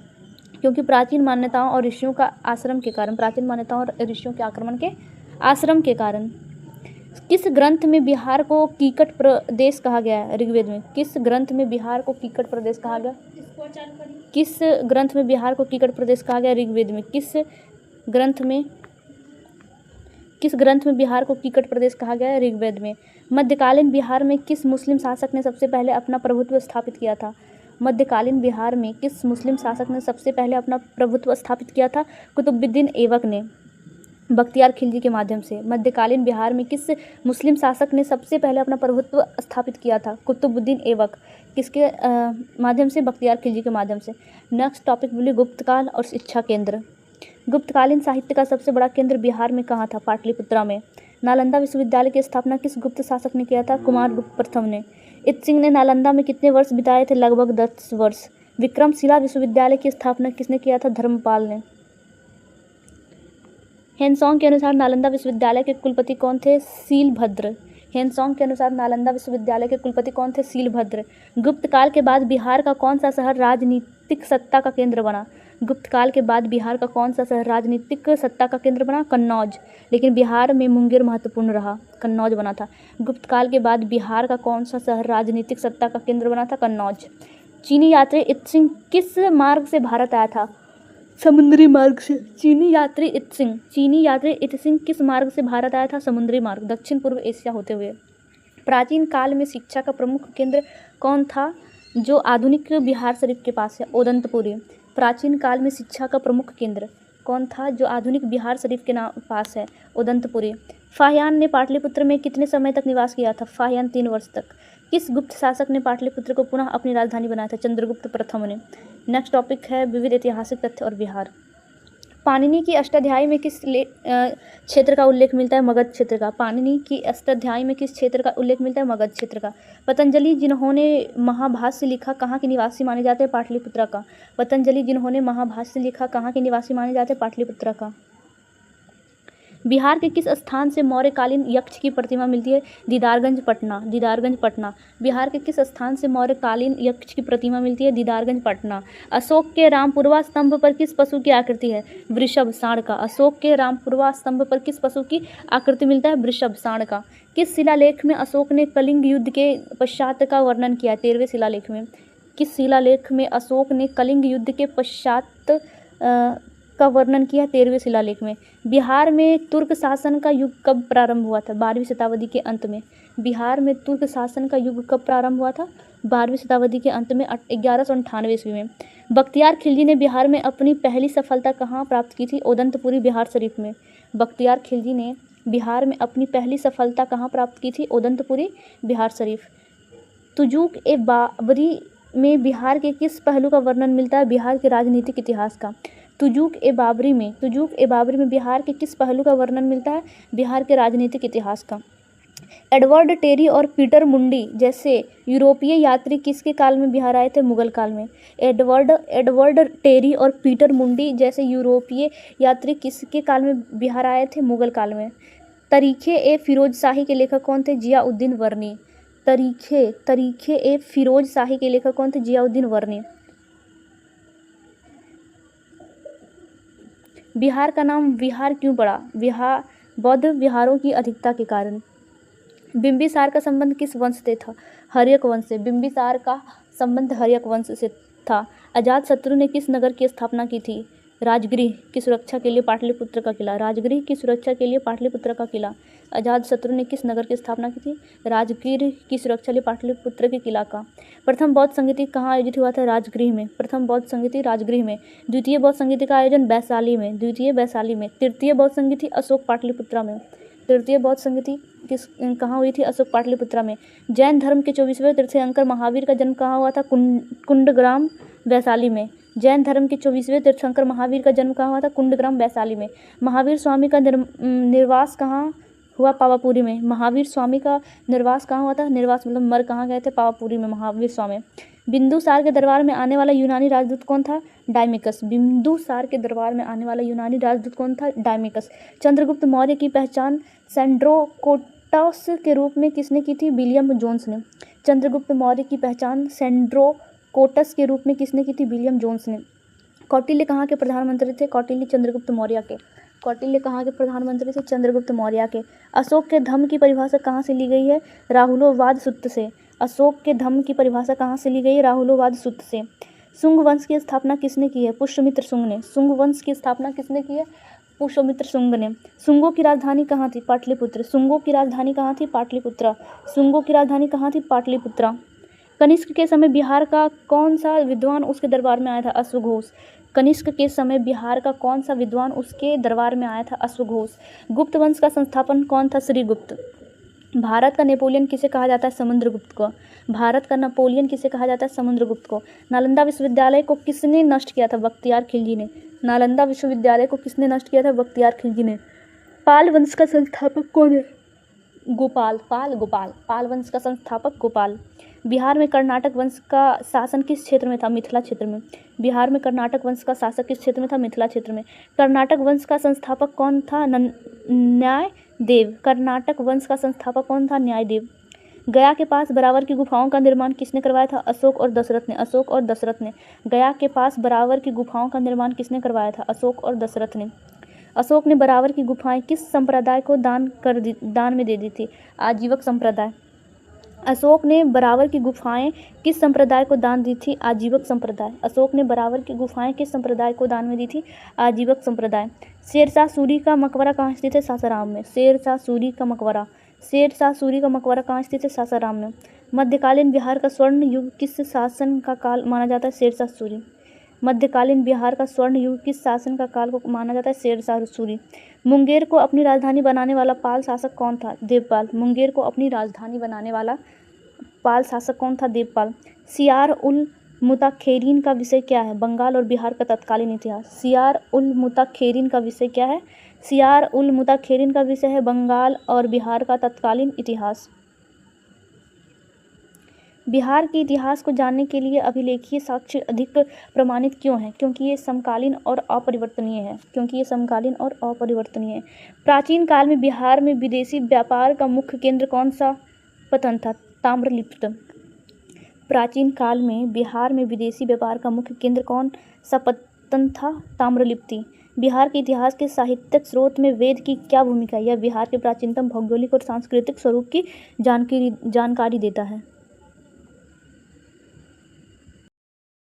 क्योंकि प्राचीन मान्यताओं और ऋषियों का आश्रम के कारण। प्राचीन मान्यताओं और ऋषियों के आक्रमण के आश्रम के कारण। किस ग्रंथ में बिहार को कीकट प्रदेश कहा गया है? ऋग्वेद में। किस ग्रंथ में बिहार को कीकट प्रदेश कहा गया? किस ग्रंथ में बिहार को कीकट प्रदेश कहा गया? ऋग्वेद में। किस ग्रंथ में बिहार को कीकट प्रदेश कहा गया है? ऋग्वेद में। मध्यकालीन बिहार में किस मुस्लिम शासक ने सबसे पहले अपना प्रभुत्व स्थापित किया था? मध्यकालीन बिहार में किस मुस्लिम शासक ने सबसे पहले अपना प्रभुत्व स्थापित किया था? कुतुबुद्दीन ऐबक ने, बख्तियार खिलजी के माध्यम से। मध्यकालीन बिहार में किस मुस्लिम शासक ने सबसे पहले अपना प्रभुत्व स्थापित किया था? कुतुबुद्दीन ऐबक। किसके माध्यम से? बख्तियार खिलजी के माध्यम से। नेक्स्ट टॉपिक बोलिए गुप्तकाल और शिक्षा केंद्र। गुप्तकालीन साहित्य का सबसे बड़ा केंद्र बिहार में कहाँ था? पाटलिपुत्रा में। नालंदा विश्वविद्यालय की स्थापना किस गुप्त शासक ने किया था? कुमारगुप्त प्रथम ने। इत सिंह ने नालंदा में कितने वर्ष बिताए थे? लगभग 10 वर्ष। विक्रमशिला विश्वविद्यालय की स्थापना किसने किया था? धर्मपाल ने। हेनसोंग के अनुसार नालंदा विश्वविद्यालय के कुलपति कौन थे? सीलभद्र। हेनसोंग के अनुसार नालंदा विश्वविद्यालय के कुलपति कौन थे? सीलभद्र। गुप्त काल के बाद बिहार का कौन सा शहर राजनीतिक सत्ता का केंद्र बना? गुप्त काल के बाद बिहार का कौन सा शहर राजनीतिक सत्ता का केंद्र बना? कन्नौज। लेकिन बिहार में मुंगेर महत्वपूर्ण रहा, कन्नौज बना था। गुप्त काल के बाद बिहार का कौन सा शहर राजनीतिक सत्ता का केंद्र बना था? कन्नौज। चीनी यात्री इत सिंह किस मार्ग से भारत आया था? समुद्री मार्ग से। चीनी यात्री इत सिंह किस मार्ग से भारत आया था? समुद्री मार्ग, दक्षिण पूर्व एशिया होते हुए। प्राचीन काल में शिक्षा का प्रमुख केंद्र कौन था जो आधुनिक बिहार शरीफ के पास है? ओदंतपुरी। प्राचीन काल में शिक्षा का प्रमुख केंद्र कौन था जो आधुनिक बिहार शरीफ के पास है? ओदंतपुरी। फाहियान ने पाटलिपुत्र में कितने समय तक निवास किया था? फाहियान 3 वर्ष तक। किस गुप्त शासक ने पाटलिपुत्र को पुनः अपनी राजधानी बनाया था? चंद्रगुप्त प्रथम ने। नेक्स्ट टॉपिक है विविध ऐतिहासिक तथ्य और बिहार। पाणिनि की अष्टाध्यायी में किस क्षेत्र का उल्लेख मिलता है? मगध क्षेत्र का। पाणिनि की अष्टाध्यायी में किस क्षेत्र का उल्लेख मिलता है? मगध क्षेत्र का। पतंजलि जिन्होंने महाभाष्य लिखा कहाँ के निवासी माने जाते हैं? पाटलिपुत्र का। पतंजलि जिन्होंने महाभाष्य लिखा कहाँ के निवासी माने जाते हैं? पाटलिपुत्र का। बिहार के किस स्थान से मौर्यकालीन यक्ष की प्रतिमा मिलती है? दीदारगंज पटना। बिहार के किस स्थान से मौर्यकालीन यक्ष की प्रतिमा मिलती है? दीदारगंज पटना। अशोक के रामपुरवा स्तंभ पर किस पशु की आकृति है? वृषभ, सांड का। अशोक के रामपुरवा स्तंभ पर किस पशु की आकृति मिलता है? वृषभ, सांड का। किस शिलालेख में अशोक ने कलिंग युद्ध के पश्चात का वर्णन किया? 13वें शिलालेख में। किस शिलालेख में अशोक ने कलिंग युद्ध के पश्चात का वर्णन किया? 13वें शिलालेख में। बिहार में तुर्क शासन का युग कब प्रारंभ हुआ था? 12वीं शताब्दी के अंत में। बिहार में तुर्क शासन का युग कब प्रारंभ हुआ था? 12वीं शताब्दी के अंत में, 1198 ईस्वी में। बख्तियार खिलजी ने बिहार में अपनी पहली सफलता कहाँ प्राप्त की थी? ओदंतपुरी बिहार शरीफ में। बख्तियार खिलजी ने बिहार में अपनी पहली सफलता कहाँ प्राप्त की थी? ओदंतपुरी बिहार शरीफ। तुजुक-ए-बाबरी में बिहार के किस पहलू का वर्णन मिलता है? बिहार के राजनीतिक इतिहास का। तुजुक-ए-बाबरी में बिहार के किस पहलू का वर्णन मिलता है? बिहार के राजनीतिक इतिहास का। एडवर्ड टेरी और पीटर मुंडी जैसे यूरोपीय यात्री किसके काल में बिहार आए थे? मुगल काल में। एडवर्ड टेरी और पीटर मुंडी जैसे यूरोपीय यात्री किसके काल में बिहार आए थे? मुगल काल में। तरीखे-ए-फिरोजशाही के लेखक कौन थे? जियाउद्दीन वर्नी। तरीखे-ए-फिरोजशाही के लेखक कौन थे? जियाउद्दीन वर्नी। बिहार का नाम विहार क्यों पड़ा? बौद्ध विहारों की अधिकता के कारण। बिंबिसार का संबंध किस वंश से था? हर्यक वंश से। बिंबिसार का संबंध हर्यक वंश से था। अजातशत्रु ने किस नगर की स्थापना की थी? राजगृह की सुरक्षा के लिए पाटलिपुत्र का किला। राजगृह की सुरक्षा के लिए पाटलिपुत्र का किला। अजातशत्रु ने किस नगर की स्थापना की थी? राजगृह की सुरक्षा के लिए पाटलिपुत्र के किला का। प्रथम बौद्ध संगीति कहाँ आयोजित हुआ था? राजगृह में। प्रथम बौद्ध संगीति राजगृह में। द्वितीय बौद्ध संगीति का आयोजन वैशाली में। द्वितीय वैशाली में। तृतीय बौद्ध संगीति अशोक पाटलिपुत्रा में। तृतीय बौद्ध संगीति कहाँ हुई थी? अशोक पाटलिपुत्रा में। जैन धर्म के 24वें तीर्थंकर महावीर का जन्म कहाँ हुआ था? कुंडग्राम वैशाली में। जैन धर्म के 24वें तीर्थंकर महावीर का जन्म कहाँ हुआ था? कुंडग्राम वैशाली में। महावीर स्वामी का निर्वास कहाँ हुआ? पावापुरी में। महावीर स्वामी का निर्वास कहाँ हुआ था? निर्वास मतलब मर कहाँ गए थे? पावापुरी में महावीर स्वामी। बिंदुसार के दरबार में आने वाला यूनानी राजदूत कौन था? डायमिकस। बिंदुसार के दरबार में आने वाला यूनानी राजदूत कौन था? डायमिकस। चंद्रगुप्त मौर्य की पहचान सेंड्रोकोटस के रूप में किसने की थी? विलियम जोन्स ने। चंद्रगुप्त मौर्य की पहचान सेंड्रोकोटस के रूप में किसने की थी? विलियम जोन्स ने। कौटिल्य कहाँ के प्रधानमंत्री थे? कौटिल्य चंद्रगुप्त मौर्य के। कौटिल्य कहाँ के प्रधानमंत्री थे? चंद्रगुप्त मौर्य के। अशोक के धम्म की परिभाषा कहाँ से ली गई है? राहुलोवाद सूत्र से। अशोक के धम्म की परिभाषा कहाँ से ली गई है? राहुलोवाद सूत्र से। शुंग वंश की स्थापना किसने की है? पुष्यमित्र शुंग ने। शुंग वंश की स्थापना किसने की है? पुष्यमित्र शुंग ने। शुंगों की राजधानी कहाँ थी? पाटलिपुत्र। शुंगों की राजधानी कहाँ थी? पाटलिपुत्रा। शुंगों की राजधानी कहाँ थी? पाटलिपुत्रा। कनिष्क के समय बिहार का कौन सा विद्वान उसके दरबार में आया था? अश्वघोष। कनिष्क के समय बिहार का कौन सा विद्वान उसके दरबार में आया था? अश्वघोष। गुप्त वंश का संस्थापन कौन था? श्रीगुप्त। भारत का नेपोलियन किसे कहा जाता है? समुद्रगुप्त को। भारत का नेपोलियन किसे कहा जाता है? समुद्रगुप्त को। नालंदा विश्वविद्यालय को किसने नष्ट किया था? बख्तियार खिलजी ने। नालंदा विश्वविद्यालय को किसने नष्ट किया था? बख्तियार खिलजी ने। पाल वंश का संस्थापक कौन है? गोपाल। पाल वंश का संस्थापक गोपाल। बिहार में कर्नाटक वंश का शासन किस क्षेत्र में था? मिथिला क्षेत्र में। बिहार में कर्नाटक वंश का शासक किस क्षेत्र में था? मिथिला क्षेत्र में। कर्नाटक वंश का संस्थापक कौन था? न्यायदेव। कर्नाटक वंश का संस्थापक कौन था? न्यायदेव। गया के पास बरावर की गुफाओं का निर्माण किसने करवाया था? अशोक और दशरथ ने। अशोक और दशरथ ने। गया के पास बरावर की गुफाओं का निर्माण किसने करवाया था? अशोक और दशरथ ने। अशोक ने बरावर की गुफाएं किस संप्रदाय को दान में दे दी थी? आजीवक संप्रदाय। अशोक ने बरावर की गुफाएं किस संप्रदाय को दान दी थी? आजीवक संप्रदाय। अशोक ने बरावर की गुफाएं किस संप्रदाय को दान में दी थी? आजीवक संप्रदाय। शेरशाह सूरी का मकबरा कहाँ स्थित है? सासाराम में। शेरशाह सूरी का मकबरा कहाँ स्थित है? सासाराम में। मध्यकालीन बिहार का स्वर्ण युग किस शासन का काल माना जाता है? शेरशाह सूरी। मध्यकालीन बिहार का स्वर्ण युग किस शासन का काल को माना जाता है? शेरशाह सूरी। मुंगेर को अपनी राजधानी बनाने वाला पाल शासक कौन था? देवपाल। मुंगेर को अपनी राजधानी बनाने वाला पाल शासक कौन था? देवपाल। सियार उल मुताखेरीन का विषय क्या है? बंगाल और बिहार का तत्कालीन इतिहास। सियार उल मुताखेरीन का विषय क्या है? सियार उल मुताखेरीन का विषय है बंगाल और बिहार का तत्कालीन इतिहास। बिहार के इतिहास को जानने के लिए अभिलेखीय साक्ष्य अधिक प्रमाणित क्यों हैं? क्योंकि ये समकालीन और अपरिवर्तनीय है। प्राचीन काल में बिहार में विदेशी व्यापार का मुख्य केंद्र कौन सा पतन था? ताम्रलिप्त। प्राचीन काल में बिहार में विदेशी व्यापार का मुख्य केंद्र कौन सा पतन था? ताम्रलिप्ति। बिहार के इतिहास के साहित्यिक स्रोत में वेद की क्या भूमिका है? यह बिहार के प्राचीनतम भौगोलिक और सांस्कृतिक स्वरूप की जानकारी देता है।